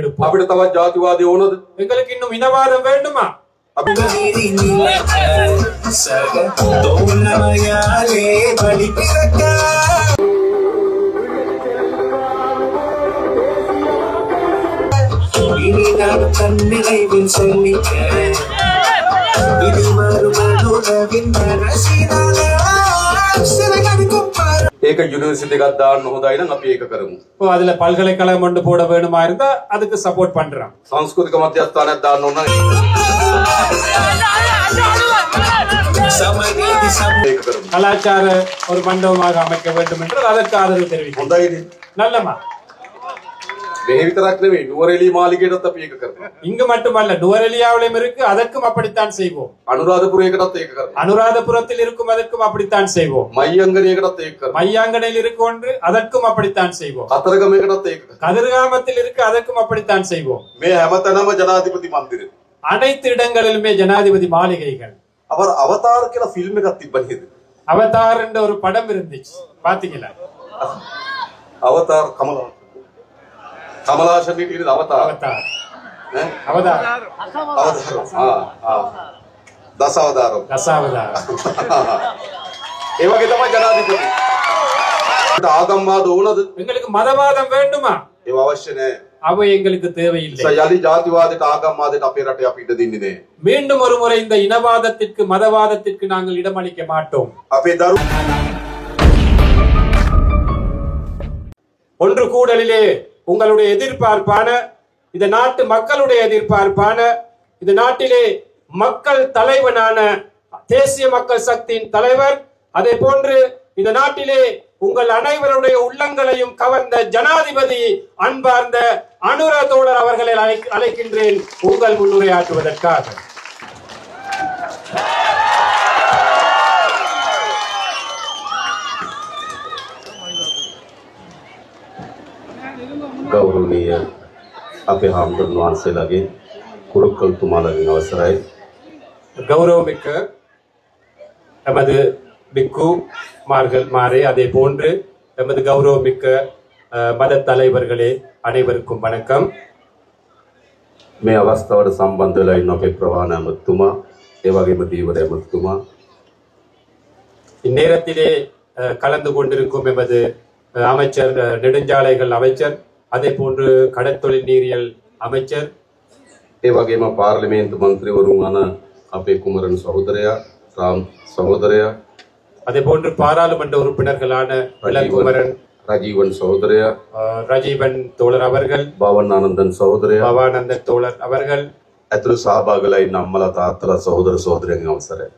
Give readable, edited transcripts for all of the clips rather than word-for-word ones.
අපිට තවත් ජාතිවාදී ඕනද? எங்களுக்கு இன்னும் இனவாதம் வேண்டுமா? ඒක යුනිවර්සිටි එකක් දාන්න හොඳයි නම් අපි ඒක කරමු. அதுல பல்கலைக்கழகம் ஒன்று போட வேணுமா இருந்தா அதுக்கு சப்போர்ட் பண்றோம். සංස්කෘතික මධ්‍යස්ථානයක් දාන්න ඕන නම් ඒක කරමු. கலாச்சார ஒரு மண்டபமாக அமைக்க வேண்டும் என்றால் அதற்கு ஆதரவு தெரிவிக்கும். හොඳයිනේ. நல்லமா. මෙහෙ විතරක් නෙවෙයි නුවරඑළිය මාලිගයටත් අපි ඒක කරමු. இங்கு மட்டுமல்ல நுவரெலியாவிலும் இருக்கு அதற்கும் அப்படித்தான் செய்வோம். අනුරාධපුරයකටත් ඒක කරමු. அனுராதபுரத்தில் இருக்கும் அதற்கும் அப்படித்தான் செய்வோம். මයංගණයකටත් ඒක කරමු. மையாங்கடையில் இருக்கு ஒன்று அதற்கும் அப்படித்தான் செய்வோம். කතරගමයකටත් ඒක කරමු. கதிர்காமத்தில் இருக்கு அதற்கும் அப்படித்தான் செய்வோம். මේ හැමතැනම ජනාධිපති මන්දිරය. அனைத்து இடங்களிலுமே ஜனாதிபதி மாளிகைகள். அவர் அவதார் කියලා ෆිල්ම් එකක් තිබ්බ නේද? அவதார் என்ற ஒரு படம் இருந்துச்சு பாத்தீங்களா? අවතාර කමලාෂන් හිටියේ අවතාර. அவதார் ඈ அவதார் අවතාර. දසවදාරම්. தசாவதார். ඒ වගේ තමයි ජනාධිපති. ආගම්වාද ඕනද? எங்களுக்கு மதவாதம் வேண்டுமா? ඒව අවශ්‍ය නැහැ. அவை எங்களுக்கு தேவையில்லை. යලි ජාතිවාදයට ආගම්වාදයට අපේ රටේ අපි ඉඩ දෙන්නේ නැහැ. மீண்டும் ஒரு முறை இந்த இனவாதத்திற்கு மதவாதத்திற்கு நாங்கள் இடமளிக்க மாட்டோம். අපේ දරු ஒன்று கூடலிலே உங்களுடைய எதிர்பார்ப்பான இந்த நாட்டு மக்களுடைய எதிர்பார்ப்பான இந்த நாட்டிலே மக்கள் தலைவனான தேசிய மக்கள் சக்தியின் தலைவர் அதே போன்று இந்த நாட்டிலே உங்கள் அனைவருடைய உள்ளங்களையும் கவர்ந்த ஜனாதிபதி அன்பார்ந்த அனுர தோழர் அவர்களை அழைக்கின்றேன் உங்கள் முன்னுரையாற்றுவதற்காக. ගෞරවනීය අපේ හාමුදුරුවෝ වහන්සේලාගේ කුරුක්කල් තුමාලගේ අවසරයි. கௌரவமிக்க எமது பிக்கு மாரே அதே போன்று எமது கௌரவமிக்க மத தலைவர்களே அனைவருக்கும் வணக்கம். මේ අවස්ථාවට සම්බන්ධ වෙලා ඉන්න අපේ ප්‍රවාහන ඇමතුමා ඒ වගේම දීවර ඇමතුමා இந்நேரத்திலே கலந்து கொண்டிருக்கும் எமது அமைச்சர் நெடுஞ்சாலைகள் அமைச்சர் அதே போன்று கடற்தொழில் நீரியல் அமைச்சர் ඒ වගේම පාර්ලිමේන්තු මන්ත්‍රීවරුන් වන අපේ කුමරන් සහෝදරයා රාම් සහෝදරයා அதே போன்று பாராளுமன்ற உறுப்பினர்களான இளங்குமரன் රජීවන් සහෝදරයා ரஜீவன் தோழர் அவர்கள் භවනානන්දන් සහෝදරයා பவானந்தன் தோழர் அவர்கள் ඇතුළු සහභාගීලා ඉන්න අම්මලා තාත්තලා සහෝදර සහෝදරයන්ගේ අවසරයි.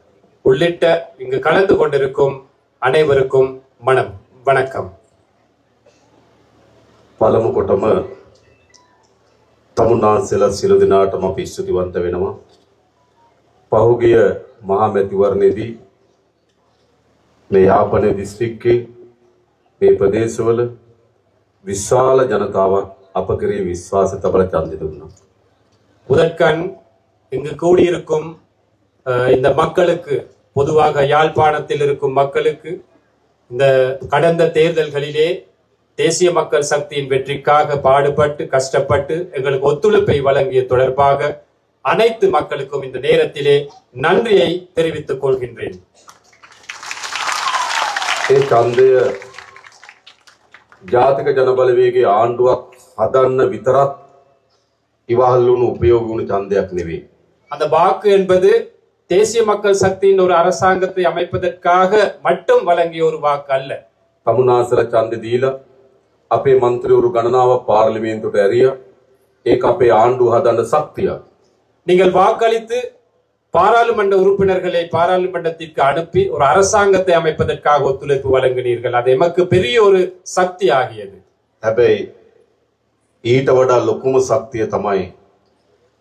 உள்ளிட்ட இங்கு கலந்து கொண்டிருக்கும் அனைவருக்கும் வணக்கம். පළමු කොටම තමුන්නාන්සේලා සියලු දෙනාටම අපි ස්තුතිවන්ත වෙනවා. පහුගිය මහා මැතිවරණයේදී මේ යාපනයේ දිස්ත්‍රික්කයේ මේ ප්‍රදේශවල විශාල ජනතාවක් අප කෙරෙහි විශ්වාසය තබලා ඡන්දය දුන්නා. முதற்கண் இங்கு கூடியிருக்கும் இந்த மக்களுக்கு பொதுவாக யாழ்ப்பாணத்தில் இருக்கும் மக்களுக்கு இந்த கடந்த தேர்தல்களிலே தேசிய மக்கள் சக்தியின் வெற்றிக்காக பாடுபட்டு கஷ்டப்பட்டு எங்களுக்கு ஒத்துழைப்பை வழங்கிய தொடர்பாக அனைத்து மக்களுக்கும் இந்த நேரத்திலே நன்றியை தெரிவித்துக் கொள்கின்றேன். ඒ ඡන්දය ජාතික ජනබලවේගයේ ආණ්ඩුවක් හදන්න විතරක් ඉවහල් වුණු උපයෝගී වුණු ඡන්දයක් නෙවෙයි. அந்த வாக்கு என்பது தேசிய மக்கள் சக்தியின் ஒரு அரசாங்கத்தை அமைப்பதற்காக மட்டும் வழங்கிய ஒரு வாக்கு அல்ல. තමුන්නාන්සේලා ඡන්දය දීලා අපේ മന്ത്രിවරු ගණනාවක් පාර්ලිමේන්තුවට ඇරියා. ඒක අපේ ආණ්ඩුව හදන්න ශක්තියක්. நீங்கள் வாக்களித்து பாராளுமன்ற உறுப்பினர்களை பாராளுமன்றத்திற்கு அனுப்பி ஒரு அரசாங்கத்தை அமைப்பதற்காக ஒத்துழைப்பு வழங்கினீர்கள். அது எமக்கு பெரிய ஒரு சக்தி ஆகியது. හැබැයි ඊට වඩා ලොකුම ශක්තිය තමයි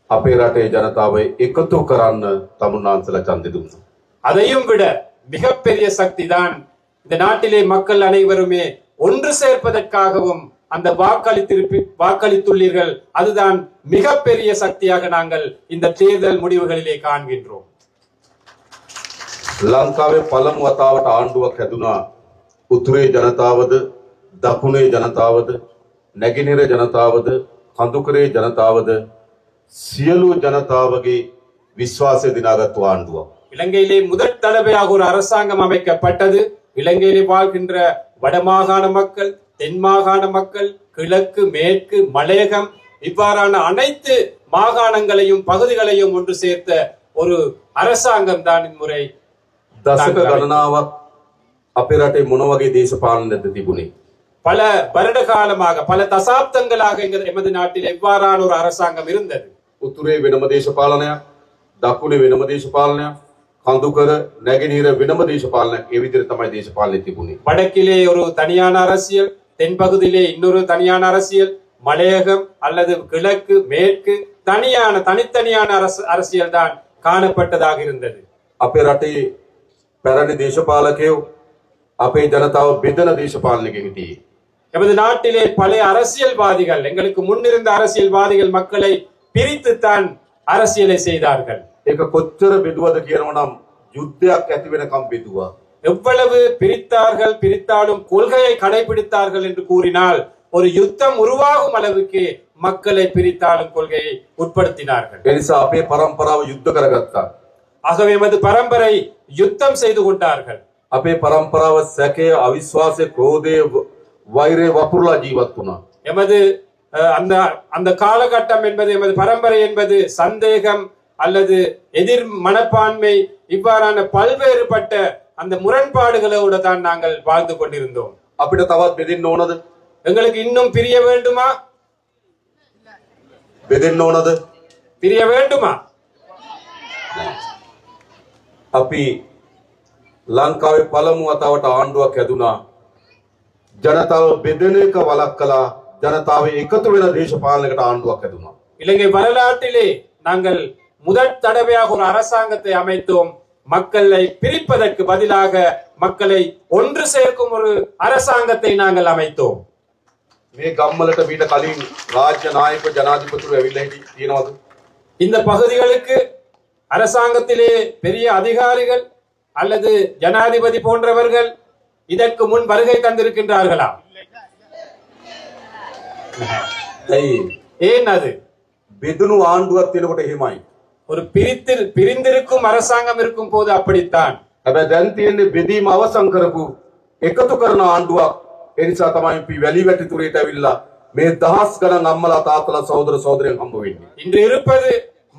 අපේ රටේ ජනතාව එකතු කරන්න තමුන්නාන්සේලා ඡන්දය දුන්නා. அதையும் விட மிகப்பெரிய சக்தி தான் இந்த நாட்டிலே மக்கள் அனைவருமே ஒன்று சேர்ப்பதற்காகவும் அந்த வாக்களித்துள்ளீர்கள். அதுதான் மிகப்பெரிய சக்தியாக நாங்கள் இந்த தேர்தல் முடிவுகளிலே காண்கின்றோம். ලංකාවේ පළමු වතාවට ආණ්ඩුවක් හැදුනා. උතුරේ ජනතාවද දකුණේ ජනතාවද නැගෙනහිර ජනතාවද කඳුකරේ ජනතාවද සියලු ජනතාවගේ විශ්වාසය දිනාගත්තු ආණ්ඩුවක්. இலங்கையிலே முதல் தடவையாக ஒரு அரசாங்கம் அமைக்கப்பட்டது. இலங்கையிலே வாழ்கின்ற வடமாகாண மக்கள், தென் மாகாண மக்கள், கிழக்கு, மேற்கு, மலையகம் இவ்வாறான அனைத்து மாகாணங்களையும் பகுதிகளையும் ஒன்று சேர்த்த ஒரு அரசாங்கம் தான் இம்முறை. දශක ගණනාවක් අපේ රටේ මොන වගේ දේශපාලනයක්ද තිබුණේ? பல வருட காலமாக, பல தசாப்தங்களாக எமது நாட்டில் எவ்வாறான ஒரு அரசாங்கம் இருந்தது. උතුරේ වෙනම දේශපාලනයක්, දකුණේ වෙනම දේශපාලනයක්, කඳුකර නැගෙනහිර වෙනම දේශපාලනයක්. ඒ විදිහට තමයි දේශපාලනය තිබුණේ. வடக்கிலே ஒரு தனியான அரசியல், தென்பகுதியிலே இன்னொரு தனியான அரசியல், மலையகம் அல்லது கிழக்கு, மேற்கு தனித்தனியான அரசியல் தான் காணப்பட்டதாக இருந்தது. අපේ රටේ පැරණි දේශපාලකයෝ අපේ ජනතාව බෙදන දේශපාලනයක හිටියේ. எமது நாட்டிலே பழைய அரசியல்வாதிகள், எங்களுக்கு முன்னிருந்த அரசியல்வாதிகள் மக்களை பிரித்துத்தான் அரசியலை செய்தார்கள். ඒක කොච්චර බෙදුවද කියනවා නම් යුද්ධයක් ඇති වෙනකම් බෙදුවා. எவ்வளவு பிரித்தாலும் கொள்கையை கடைபிடித்தார்கள் என்று கூறினால் ஒரு யுத்தம் உருவாகும் அளவுக்கு மக்களை பிரித்தாலும் கொள்கையை உட்படுத்தினார்கள். ඒ නිසා අපේ පරම්පරාව යුද්ධ කරගත්තා. ஆகவே எமது பரம்பரை யுத்தம் செய்து கொண்டார்கள். අපේ පරම්පරාව සැකය, අවිශ්වාසය, ක්‍රෝධය, වෛරය වපුරලා ජීවත් වුණා. எமது அந்த காலகட்டம் என்பது, எமது பரம்பரை என்பது சந்தேகம் அல்லது எதிர் மனப்பான்மை இவ்வாறான பல்வேறுபட்ட அந்த முரண்பாடுகளோடு தான் நாங்கள் வாழ்ந்து கொண்டிருந்தோம். අපිට තවත් බෙදෙන්න ඕනද? எங்களுக்கு இன்னும் பிரிய வேண்டுமா? බෙදෙන්න ඕනද? பிரிய வேண்டுமா? අපි ලංකාවේ පළමු වතාවට ආණ්ඩුවක් හැදුනා. ජනතාව බෙදෙන එක වළක්වලා ජනතාව එකතු වෙන දේශපාලනයකට ආණ්ඩුවක් හැදුනා. இலங்கை வரலாற்றிலே நாங்கள் முதல் தடவையாக ஒரு அரசாங்கத்தை அமைத்தோம். மக்களை பிரிப்பதற்கு பதிலாக மக்களை ஒன்று சேர்க்கும் ஒரு அரசாங்கத்தை நாங்கள் அமைத்தோம். මේ ගම්වලට මීට කලින් රාජ්‍ය නායක ජනාධිපතිවරු ඇවිල්ලා තියෙනවද? இந்த பகுதிகளுக்கு அரசாங்கத்திலே பெரிய அதிகாரிகள் அல்லது ஜனாதிபதி போன்றவர்கள் இதற்கு முன் வருகை தந்திருக்கின்றார்களா? ஏன் அது? බෙදුණු ආණ්ඩුවක් තියෙනකොට එහෙමයි. ஒரு பிரிந்திருக்கும் அரசாங்கம் இருக்கும் போது அப்படித்தான். හැබැයි දැන් තියෙන්නේ බෙදීම අවසන් කරපු එකතු කරන ආණ්ඩුවක්. ඒ නිසා තමයි අපි වැලි වැටිතුරේට ඇවිල්ලා මේ දහස් ගණන් අම්මලා තාත්තලා සහෝදර සහෝදරයන් හම්බ වෙන්නේ. இன்று இருப்பது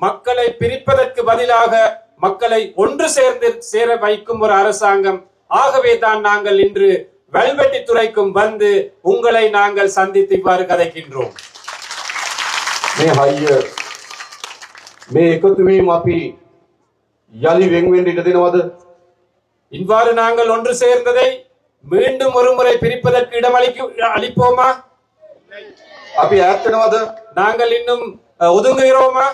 மக்களை பிரிப்பதற்கு பதிலாக மக்களை ஒன்று சேர வைக்கும் ஒரு அரசாங்கம். ஆகவே தான் நாங்கள் இன்று வெல்வெட்டி துறைக்கும் வந்து உங்களை நாங்கள் சந்தித்து இவ்வாறு கதைக்கின்றோம். මේ හයිය මේ එකතු වීම අපි යලි වෙන් වෙන්න ඉඩ දෙනවද? இவ்வாறு நாங்கள் ஒன்று சேர்ந்ததை மீண்டும் ஒரு முறை பிரிப்பதற்கு அளிப்போமா? අපි ඈත් වෙනවද? நாங்கள் இன்னும் ஒதுங்குகிறோமா?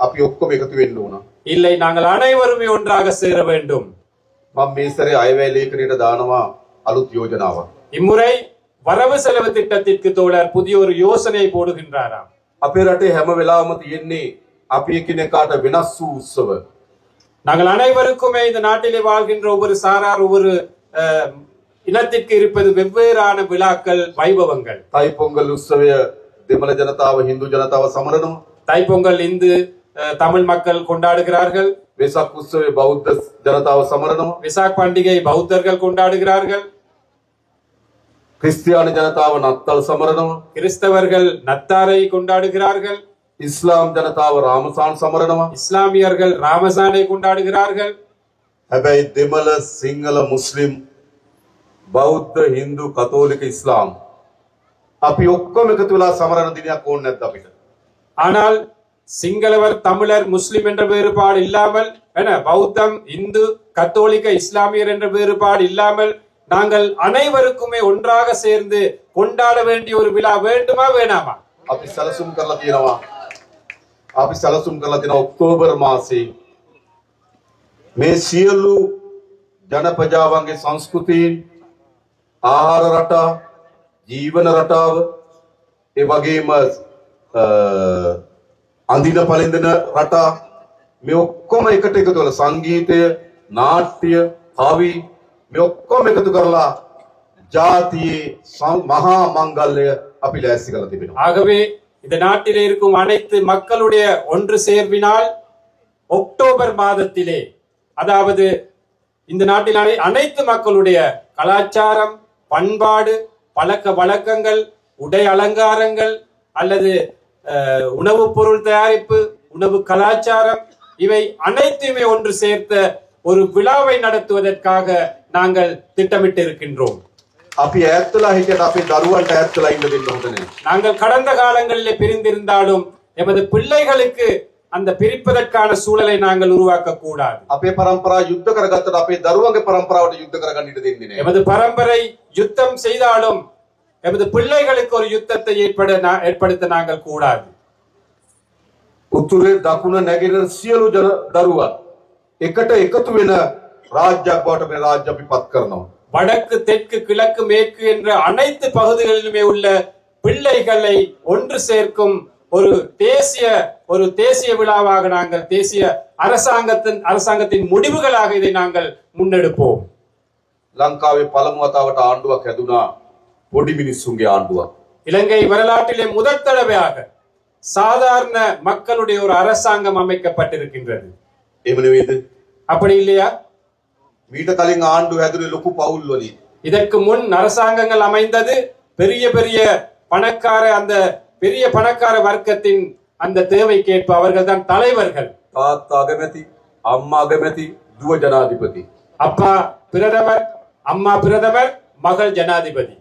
අපි ඔක්කොම එකතු වෙන්න ඕන. இல்லை, நாங்கள் அனைவருமே ஒன்றாக சேர வேண்டும். මම මේ සැරේ අයවැය ලේඛනයට දානවා අලුත් යෝජනාවක්. இம்முறை வரவு செலவு திட்டத்திற்கு தோழர் புதிய ஒரு யோசனை போடுகின்றாராம். අපේ රටේ හැම වෙලාවම තියෙන්නේ අපි එකිනෙකාට වෙනස් වූ උත්සව. நாங்கள் அனைவருக்குமே இந்த நாட்டிலே வாழ்கின்ற ஒவ்வொரு சாரார், ஒவ்வொரு இனத்திற்கு இருப்பது வெவ்வேறான விழாக்கள், வைபவங்கள். தைப்பொங்கல் உற்சවය දෙමළ ජනතාව හින්දු ජනතාව සමරනවා. தைப்பொங்கல் இந்து தமிழ் மக்கள் கொண்டாடுகிறார்கள். වෙසක් උත්සවය බෞද්ධ ජනතාව සමරනවා. விசாக் பண்டிகை பௌத்தர்கள் கொண்டாடுகிறார்கள். ක්‍රිස්තියානි ජනතාව නත්තල් සමරනවා. கிறிஸ்தவர்கள் நத்தாரை கொண்டாடுகிறார்கள். ඉස්ලාම් ජනතාව රාමසාන් සමරනවා. இஸ்லாமியர்கள் ராமசானை கொண்டாடுகிறார்கள். හැබැයි දෙමළ, සිංහල, මුස්ලිම්, බෞද්ධ, හින්දු, කතෝලික, ඉස්ලාම් අපි ඔක්කොම එකතු වෙලා සමරන දිනයක් ඕනේ නැද්ද අපිට? ஆனால் சிங்களவர், தமிழர், முஸ்லிம் என்ற வேறுபாடு இல்லாமல், பௌத்தம், இந்து, கத்தோலிக்க, இஸ்லாமியர் என்ற வேறுபாடு இல்லாமல் நாங்கள் அனைவருக்குமே ஒன்றாக சேர்ந்து கொண்டாட வேண்டிய ஒரு விழா வேண்டுமா வேணாமா? අපි සැලසුම් කරලා තියෙනවා. ඔක්තෝබර් මාසයේ මේ සියලු ජනපජාවන්ගේ සංස්කෘතීන්, ආහාර රටා, ජීවන රටාව, ඒ වගේම අඳින පළඳින රටා, මේ ඔක්කොම එකට එකතු කරලා සංගීතය, නාට්‍ය, කවි මේ ඔක්කොම එකතු කරලා ජාතියේ මහා මංගල්‍ය අපි ලෑස්ති කරලා තිබෙනවා. ஆகவே இந்த நாட்டிலே இருக்கும் அனைத்து மக்களுடைய ஒன்று சேர்வினால் அக்டோபர் மாதத்திலே, அதாவது இந்த நாட்டில் அனைத்து மக்களுடைய கலாச்சாரம், பண்பாடு, பழக்க வழக்கங்கள், உடை அலங்காரங்கள் அல்லது உணவுப் பொருள் தயாரிப்பு, உணவு கலாச்சாரம், இவை அனைத்துமே ஒன்று சேர்த்த ஒரு விழாவை நடத்துவதற்காக நாங்கள் திட்டமிட்டு இருக்கின்றோம். අපි ඈත්ලා හිටියට අපේ දරුවන්ට ඈත්ලා ඉන්න දෙන්න හොඳ නැහැ. நாங்கள் கடந்த காலங்களிலே பிரிந்திருந்தாலும் எமது பிள்ளைகளுக்கு அந்த பிரிப்பதற்கான சூழலை நாங்கள் உருவாக்க கூடாது. අපේ પરම්පරාව යුද්ධ කරගත්තට අපේ දරුවන්ගේ પરම්පරාවට යුද්ධ කරගන්න ඉඩ දෙන්නේ නැහැ. எமது பரம்பரை யுத்தம் செய்தாலும் எமது பிள்ளைகளுக்கு ஒரு யுத்தத்தை ஏற்படுத்த நாங்கள் கூடாது. උතුරේ දකුණ නැගෙනහිර සියලු දරුවන් එකට එකතු වෙන රාජ්‍යයක් බවට මේ රාජ්‍ය අපි පත් කරනවා. வடக்கு, தெற்கு, கிழக்கு, மேற்கு என்ற அனைத்து பகுதிகளிலுமே உள்ள பிள்ளைகளை ஒன்று சேர்க்கும் ஒரு தேசிய விழாவாக நாங்கள், தேசிய அரசாங்கத்தின் முடிவுகளாக இதை நாங்கள் முன்னெடுப்போம். ලංකාවේ පළමු වතාවට ආණ්ඩුවක් හැදුනා පොඩි මිනිස්සුන්ගේ ආණ්ඩුවක්. இலங்கை வரலாற்றிலே முதல் தடவையாக சாதாரண மக்களுடைய ஒரு அரசாங்கம் அமைக்கப்பட்டிருக்கின்றது. එහෙම නෙවෙයිද? அப்படி இல்லையா? මීට කලින් ආණ්ඩුව හැදුනේ ලොකු පවුල් වලින්. இதற்கு முன் அரசாங்கங்கள் அமைந்தது பெரிய பெரிய பணக்கார வர்க்கத்தின் அந்த தேவைக்கேற்ப அவர்கள் தான் தலைவர்கள். තාත්තා අගමැති, අම්මා අගමැති, දුව ජනාධිපති. அப்பா பிரதமர், அம்மா பிரதமர், மகள் ஜனாதிபதி.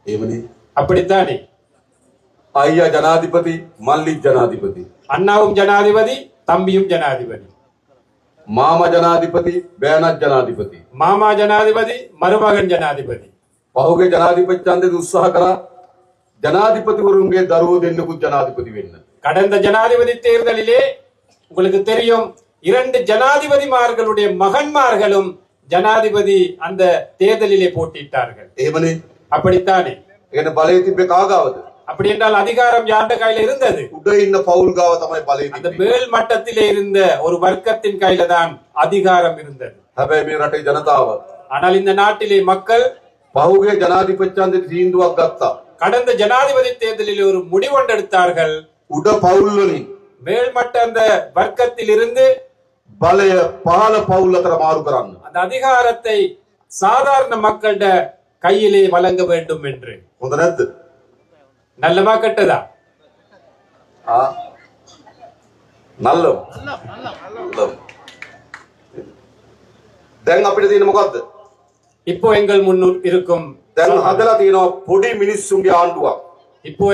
එහෙමනේ. அப்படித்தானே? අයියා ජනාධිපති, මල්ලි ජනාධිපති. அண்ணாவும் ஜனாதிபதி, தம்பியும் ஜனாதிபதி. මාමා ජනාධිපති, බෑනත් ජනාධිපති. மாமா ஜனாதிபதி, மருமகன் ஜனாதிபதி. පහුගේ ජනාධිපති ඡන්දෙදි උත්සාහ කරා ජනාධිපතිවරුන්ගේ දරුවෝ දෙන්නෙකුත් ජනාධිපති වෙන්න. கடந்த ஜனாதிபதி தேர்தலிலே உங்களுக்கு தெரியும், 2 ஜனாதிபதிமார்களுடைய மகன்மார்களும் ஜனாதிபதி அந்த தேர்தலிலே போட்டியிட்டார்கள். එහෙමනේ. அப்படித்தானே? එන බලය තිබ්බේ කාගාවද? அப்படி என்றால் அதிகாரம் யார்ட கையில இருந்தது? උඩ ඉන්න පවුල් ගාව තමයි බලය அந்த තිබ්බේ. மேல் மட்டத்திலே இருந்த ஒரு வர்க்கத்தின் கையில தான் அதிகாரம் இருந்தது. හැබැයි මේ රටේ ජනතාව ஆனால் இந்த நாட்டிலே மக்கள் පහුගේ ජනාධිපති ඡන්දෙදි තීන්දුවක් ගත්තා. கடந்த ஜனாதிபதி தேர்தலில் ஒரு முடிவொன்று எடுத்தார்கள். උඩ පවුල් වලින් மேல்மட்ட அந்த வர்க்கத்தில் இருந்து බලය පහළ පවුල් අතර මාරු කරන්න. அந்த அதிகாரத்தை சாதாரண மக்களிட கையிலே வழங்க வேண்டும் என்று. හොඳ නැද්ද? நல்லமா கெட்டதா? නල්ලව. දැන් අපිට තියෙන මොකද්ද? இப்போ எங்கள் முன்னுள் இருக்கும் දැන් හදලා තියෙනවා පොඩි මිනිස්සුන්ගේ ආණ්ඩුවක්. இப்போ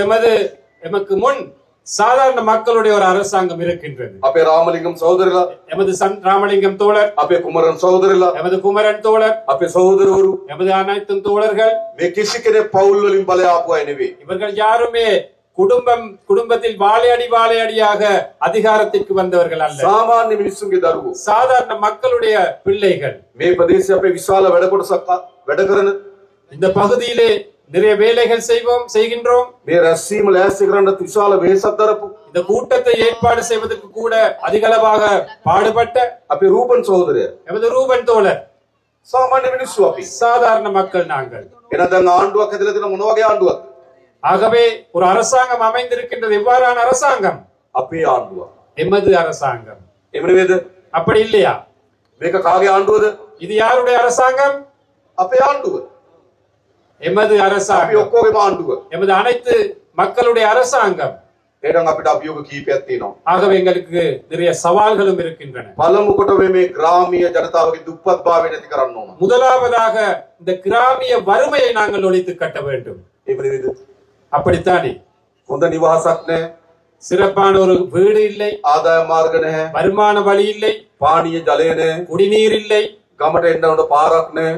எமக்கு முன் சாதாரண மக்களுடைய ஒரு அரசாங்கம் இருக்கின்றது. අපේ රාමලිංගම් සහෝදරලා, எமது ராமலிங்கம் தோழர், අපේ කුමරන් සහෝදරලා, எமது குமரன் தோழர், අපේ සහෝදරවරු எமது அனைத்து தோழர்கள், මේ කිසි කෙනෙක් පවුල් වලින් බලය ආපු අය නෙවෙයි. இவர்கள் யாருமே குடும்பத்தில் வாழையடியாக அதிகாரத்திற்கு வந்தவர்கள் அல்ல. සාමාන්‍ය මිනිස්සුන්ගේ දරුවෝ. சாதாரண மக்களுடைய பிள்ளைகள். මේ ප්‍රදේශයේ අපේ විශාල වැඩ කොටසක් වැඩ කරන இந்த பகுதியிலே நிறைய வேலைகள் செய்கின்றோம். මේ රැස්වීම ලෑස්ති කරන්න විශාල වෙහෙසක් දරපු இந்த கூட்டத்தை ஏற்பாடு செய்வதற்கு கூட அதிகளவாக பாடுபட்ட අපේ රූපන් සහෝදරය எமது ரூபன் தோழர். සාමාන්‍ය මිනිස්සු අපි. சாதாரண மக்கள் நாங்கள். එහෙනම් දැන් ආණ්ඩුවක් හැදලා තියෙන මොන වගේ ආණ්ඩුවක්ද? ஆகவே ஒரு அரசாங்கம் அமைந்திருக்கின்றது. எவ்வாறான அரசாங்கம்? අපේ ආණ්ඩුවක්. எமது அரசாங்கம். එහෙම නෙවෙයිද? அப்படி இல்லையா? මේක කාගේ ආණ්ඩුවද? இது யாருடைய அரசாங்கம்? අපේ ආණ්ඩුව. எமது අපි அரசாங்கம். ඔක්කොගේම ආණ්ඩුව. எமது அனைத்து மக்களுடைய அரசாங்கம். එහෙනම් අපිට අභියෝග කීපයක් තියෙනවා. ஆகவே எங்களுக்கு நிறைய சவால்களும் இருக்கின்றன. පළමු කොට මේ ග්‍රාමීය ජනතාවගේ දුප්පත් භාවය නැති කරන්න ඕන. முதலாவதாக இந்த கிராமிய வறுமையை நாங்கள் ஒழித்து கட்ட வேண்டும். එහෙම නෙවෙයිද? அப்படித்தானே? හොඳ නිවාසක් නැහැ, சிறப்பான ஒரு வீடு இல்லை, ආදාය මාර්ග නැහැ, வருமான வழி இல்லை, පානීය ජලය නැහැ, குடிநீர் இல்லை, ගමට එන්න හොඳ පාරක් නැහැ,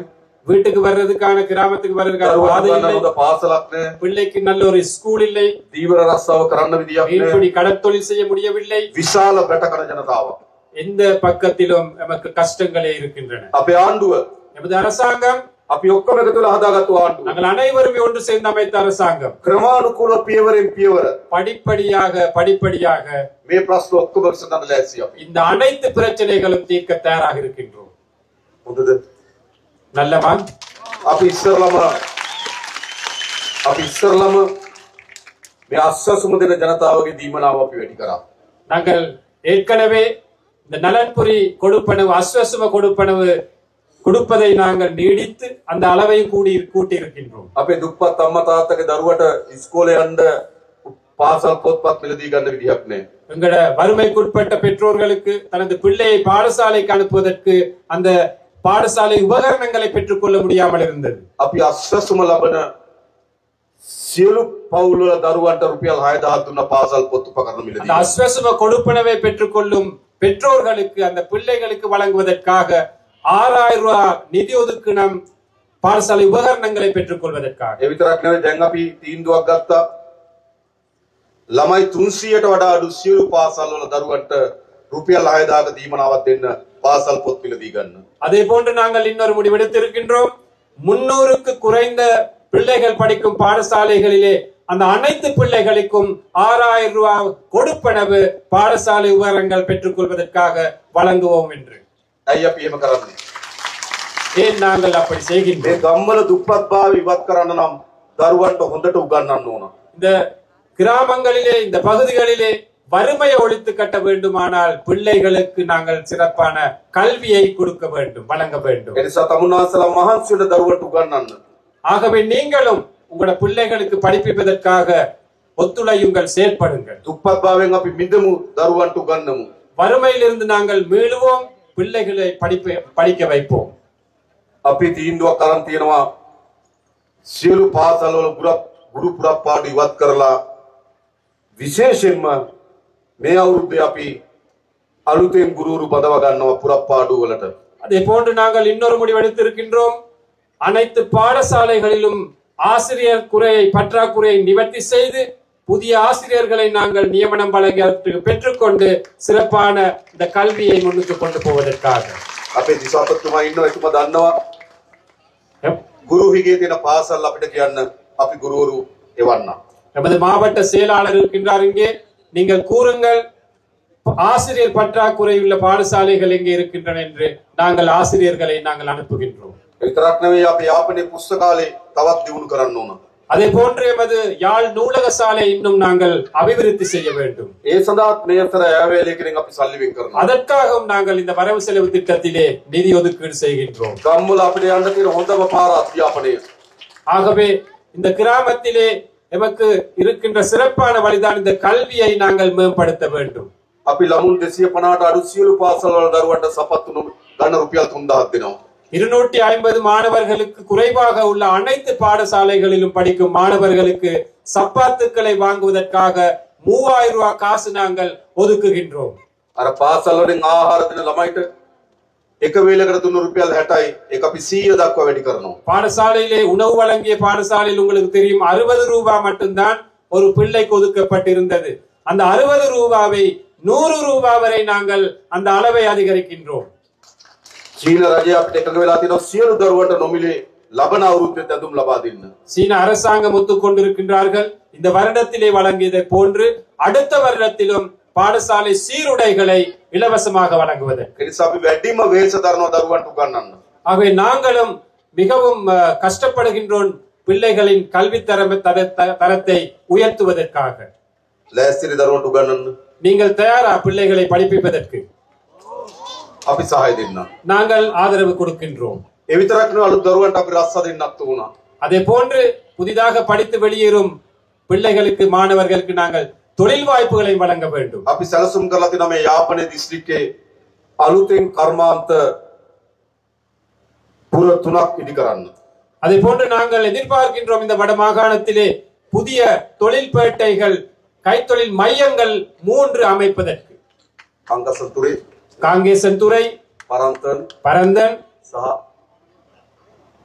வீட்டுக்கு வர்றதுக்கான கிராமத்துக்கு வர்றதுக்கான பாதை දරුවන්ට இல்லை, හොඳ පාසලක් නැහැ, பிள்ளைக்கு நல்ல ஒரு ஸ்கூல் இல்லை, දීවර රස්සාව කරන්න විදියක් නැහැ. மீன்பிடி கடற்தொழில் செய்ய முடியவில்லை. විශාල බැටකන ජනතාවක්. எந்த பக்கத்திலும் நமக்கு கஷ்டங்களே இருக்கின்றன. අපේ ආණ්ඩුව எமது அரசாங்கம், අපි ඔක්කොම එකතු වෙලා හදාගත්තු ආණ්ඩුව. நாங்கள் அனைவருமே ஒன்று சேர்ந்து அமைத்த அரசாங்கம். ක්‍රමානුකූල පියවරෙන් පියවර படிப்படியாக මේ ප්‍රශ්න ඔක්කොම විසඳන්න ලෑස්ති අපි. இந்த அனைத்து பிரச்சனைகளும் தீர்க்க தயாராக இருக்கின்றோம். හොඳද? நல்லமா? අපි ඉස්සරලම මේ අස්වැසුම දෙන ජනතාවගේ දීමනාව අපි වැඩි කරා. நாங்கள் ஏற்கனவே இந்த நலன்புரி கொடுப்பனவு அஸ்வசும கொடுப்பனவு கொடுப்பதை நாங்கள் நீடித்து அந்த அளவையும் கூட்டி இருக்கின்றோம். අපේ දුප්පත් අම්මා තාත්තගේ දරුවට ඉස්කෝලේ යන්න පාසල් පොත්පත් මිලදී ගන්න විදිහක් නැහැ. எங்களோட வறுமைக்குட்பட்ட பெற்றோர்களுக்கு தனது பிள்ளையை பாடசாலைக்கு அனுப்புவதற்கு அந்த பாடசாலை உபகரணங்களை பெற்றுக்கொள்ள முடியாமல் இருந்தது. අපි අස්වැසුම ලබන සියලු පවුල් වල දරුවන්ට රුපියල් 6000 දුන්න පාසල් පොත් උපකරණ அந்த මිලදී. அஸ்வசும கொடுப்பனவை பெற்றுக்கொள்ளும் பெற்றோர்களுக்கு அந்த பிள்ளைகளுக்கு வழங்குவதற்காக 6000 ரூபாய் நிதி ஒதுக்கினம் பாடசாலை உபகரணங்களை பெற்றுக்கொள்வதற்காக. ඒ විතරක් නෙවෙයි දැන් අපි තීන්දුවක් ගත්තා. ළමයි 300ට වඩා අඩු සියලු පාසල් වල දරුවන්ට රුපියල් 6000ක දීමනාවක් දෙන්න පාසල් පොත් මිලදී ගන්න. அதே போன்று நாங்கள் இன்னொரு முடிவெடுத்திருக்கின்றோம். 300க்கு குறைந்த பிள்ளைகள் படிக்கும் பாடசாலைகளிலே அந்த அனைத்து பிள்ளைகளுக்கும் 6000 ரூபாய் கொடுப்பனவு பாடசாலை உபகரணங்கள் பெற்றுக்கொள்வதற்காக வழங்குவோம் என்று. ඇයි අපි එහෙම කරන්නේ? ஏன் நாங்கள் அப்படி මේ செய்கின்றோம்? ගම්වල දුප්පත්භාවය ඉවත් කරන්න නම් දරුවන්ට හොඳට උගන්වන්න ඕන. இந்த கிராமங்களிலே இந்த பகுதிகளிலே வறுமையை ஒழித்து கட்ட வேண்டுமானால் பிள்ளைகளுக்கு நாங்கள் சிறப்பான கல்வியை கொடுக்க வேண்டும், வழங்க வேண்டும். ඒ නිසා තමුන්වහන්සේලා මහන්සි වෙන දරුවන්ට උගන්වන්න. ஆகவே நீங்களும் உங்களோட பிள்ளைகளுக்கு படிப்பிப்பதற்காக ஒத்துழையுங்கள், செயல்படுங்கள். දුප්පත්භාවයෙන් අපි මිදමු දරුවන්ට උගන්වමු. வறுமையிலிருந்து நாங்கள் மீளுவோம், பிள்ளைகளை படிக்க வைப்போம். අපි තීන්දුවක් අරන් තියෙනවා සියලු පාසල් වල ගුරු පුරප්පාඩු ඉවත් කරලා විශේෂයෙන්ම මේ අවුරුද්දේ අපි අලුතෙන් ගුරුවරු බදව ගන්නවා පුරප්පාඩු වලට. அதே போன்று நாங்கள் இன்னொரு முடிவெடுத்திருக்கின்றோம். அனைத்து பாடசாலைகளிலும் ஆசிரியர் பற்றாக்குறையை நிவர்த்தி செய்து புதிய ஆசிரியர்களை நாங்கள் நியமனம் வழங்க பெற்றுக்கொண்டு சிறப்பான இந்த கல்வியை முன்னுக்கு கொண்டு போவதற்காக. අපේ දිසාපතිතුමා ඉන්නවා, එතුමා දන්නවා ගුරු හිගේ තියෙන පාසල් අපිට කියන්න අපි ගුරුවරු එවන්නම්. நமது மாவட்ட செயலாளர் இருக்கின்றார் இங்கே. நீங்கள் கூறுங்கள் ஆசிரியர் பற்றாக்குறை உள்ள பாடசாலைகள் எங்கே இருக்கின்றன என்று நாங்கள் ஆசிரியர்களை நாங்கள் அனுப்புகின்றோம். විතරක් නෙවෙයි අපි යාපනයේ පුස්තකාලේ තවත් දියුණු කරන්න ඕන. அதே போன்று எமது யாழ் நூலக சாலை இன்னும் நாங்கள் அபிவிருத்தி செய்ய வேண்டும். ඒ සඳහාත් මේ අතර ඈවැලේකින් අපි සල්ලි වෙන් කරනවා. அதற்காகவும் நாங்கள் இந்த வரவு செலவு திட்டத்திலே நிதி ஒதுக்கீடு செய்கின்றோம். ගම්වල අපිට යන්න තියෙන හොඳම පාර අධ්‍යාපනය. ஆகவே இந்த கிராமத்திலே எமக்கு இருக்கின்ற சிறப்பான வழிதான் இந்த கல்வியை நாங்கள் மேம்படுத்த வேண்டும். අපි ළමුන් 250ට අඩු සියලු පාසල් වල දරුවන්ට සපත්තු ගන්න රුපියල් 3000ක් දෙනවා. 250 மாணவர்களுக்கு குறைவாக உள்ள அனைத்து பாடசாலைகளிலும் படிக்கும் மாணவர்களுக்கு சப்பாத்துக்களை வாங்குவதற்காக 3000 ரூபாய் காசு நாங்கள் ஒதுக்குகின்றோம். අර පාසල් වලින් ආහාර දෙන ළමයිට එක වේලකට දුන්න රුපියල් 60යි ඒක අපි 100 දක්වා වැඩි කරනවා. பாடசாலையிலே உணவு வழங்கிய பாடசாலையில் உங்களுக்கு தெரியும் 60 ரூபாய் மட்டும்தான் ஒரு பிள்ளைக்கு ஒதுக்கப்பட்டிருந்தது. அந்த 60 ரூபாவை 100 ரூபாய் வரை நாங்கள் அந்த அளவை அதிகரிக்கின்றோம். චීන රජය අපිට එකඟ වෙලා තියෙනවා සියලු දරුවන්ට නොමිලේ ලබන අවුරුද්දේ ඇඳුම් ලබා දෙන්න. சீன அரசாங்கம் ஒத்துக்கொண்டிருக்கின்றார்கள். இந்த வருடத்திலே வழங்கியதை போன்று அடுத்த வருடத்திலும் பாடசாலை சீருடைகளை இலவசமாக வழங்குவது. ඒ නිසා අපි වැඩිම වේස දරනවා දරුවන්ට උගන්වන්න. ஆகவே நாங்களும் மிகவும் கஷ்டப்படுகின்றோம் பிள்ளைகளின் கல்வி தரத்தை உயர்த்துவதற்காக. ලෑස්තිරි දරුවන්ට උගන්වන්න. நீங்கள் தயாரா பிள்ளைகளை படிப்பிப்பதற்கு? අපි සහාය දෙන්න. நாங்கள் ஆதரவு கொடுக்கின்றோம். ඒ විතරක් නෙවෙයි අලුත් දරුවන්ට අපි රස්සා දෙන්නත් උනා. அதே போன்று புதிதாக படித்து வெளியேறும் பிள்ளைகளுக்கு மாணவர்களுக்கு நாங்கள் தொழில் வாய்ப்புகளை வழங்க வேண்டும். අපි සැලසුම් කරලා තියෙනවා මේ යාපනයේ දිස්ත්‍රික්කයේ අලුතෙන් කර්මාන්ත පුර 3ක් ඉදි කරන්න. அதே போன்று நாங்கள் எதிர்பார்க்கின்றோம் இந்த வட மாகாணத்திலே புதிய தொழில்பேட்டைகள், கைத்தொழில் மையங்கள் 3 அமைப்பதற்கு. අංගසතුරේ, காங்கேசன்துறை, பரந்தன், සහ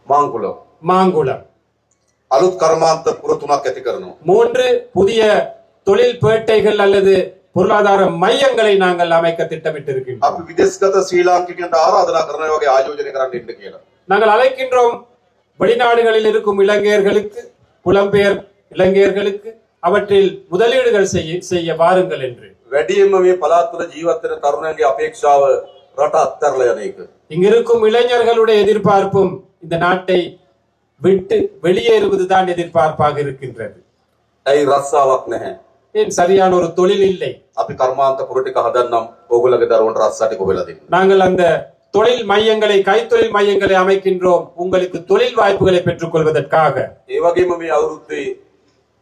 මාංගුලම්. மாங்குளம். අලුත් කර්මාන්ත පුර 3ක් ඇති කරනවා. 3 புதிய தொழில் பேட்டைகள் அல்லது பொருளாதார மையங்களை நாங்கள் அமைக்க திட்டமிட்டிருக்கின்றோம். අපි විදේශගත ශ්‍රී ලාංකිකයන්ට ආරාධනා කරන වගේ ආයෝජනය කරන්න ඉන්න කියලා. நாங்கள் அழைக்கின்றோம் வெளிநாடுகளில் இருக்கும் இலங்கையர்களுக்கு, புலம்பெயர் இலங்கையர்களுக்கு அவற்றில் முதலீடுகள் செய்ய வாருங்கள் என்று. වැඩියෙන්ම මේ පළාත් වල ජීවත් වෙන තරුණයන්ගේ අපේක්ෂාව රට අත්හැරලා යන එක. இங்கிருக்கும் இளைஞர்களுடைய எதிர்பார்ப்பும் இந்த நாட்டை விட்டு வெளியேறுவதுதான் எதிர்பார்ப்பாக இருக்கின்றது. ඇයි රස්සාවක් නැහැ? ஏன் சரியான ஒரு தொழில் இல்லை? අපි කර්මාන්තපුර ටික හදන්නම් ඕගොල්ලෝගේ දරුවන්ට රස්සා ටික හොයලා දෙන්න. நாங்கள் அந்த தொழில் மையங்களை கைத்தொழில் மையங்களை அமைக்கின்றோம் உங்களுக்கு தொழில் வாய்ப்புகளை பெற்றுக் கொள்வதற்காக. ඒ වගේම මේ අවුරුද්දේ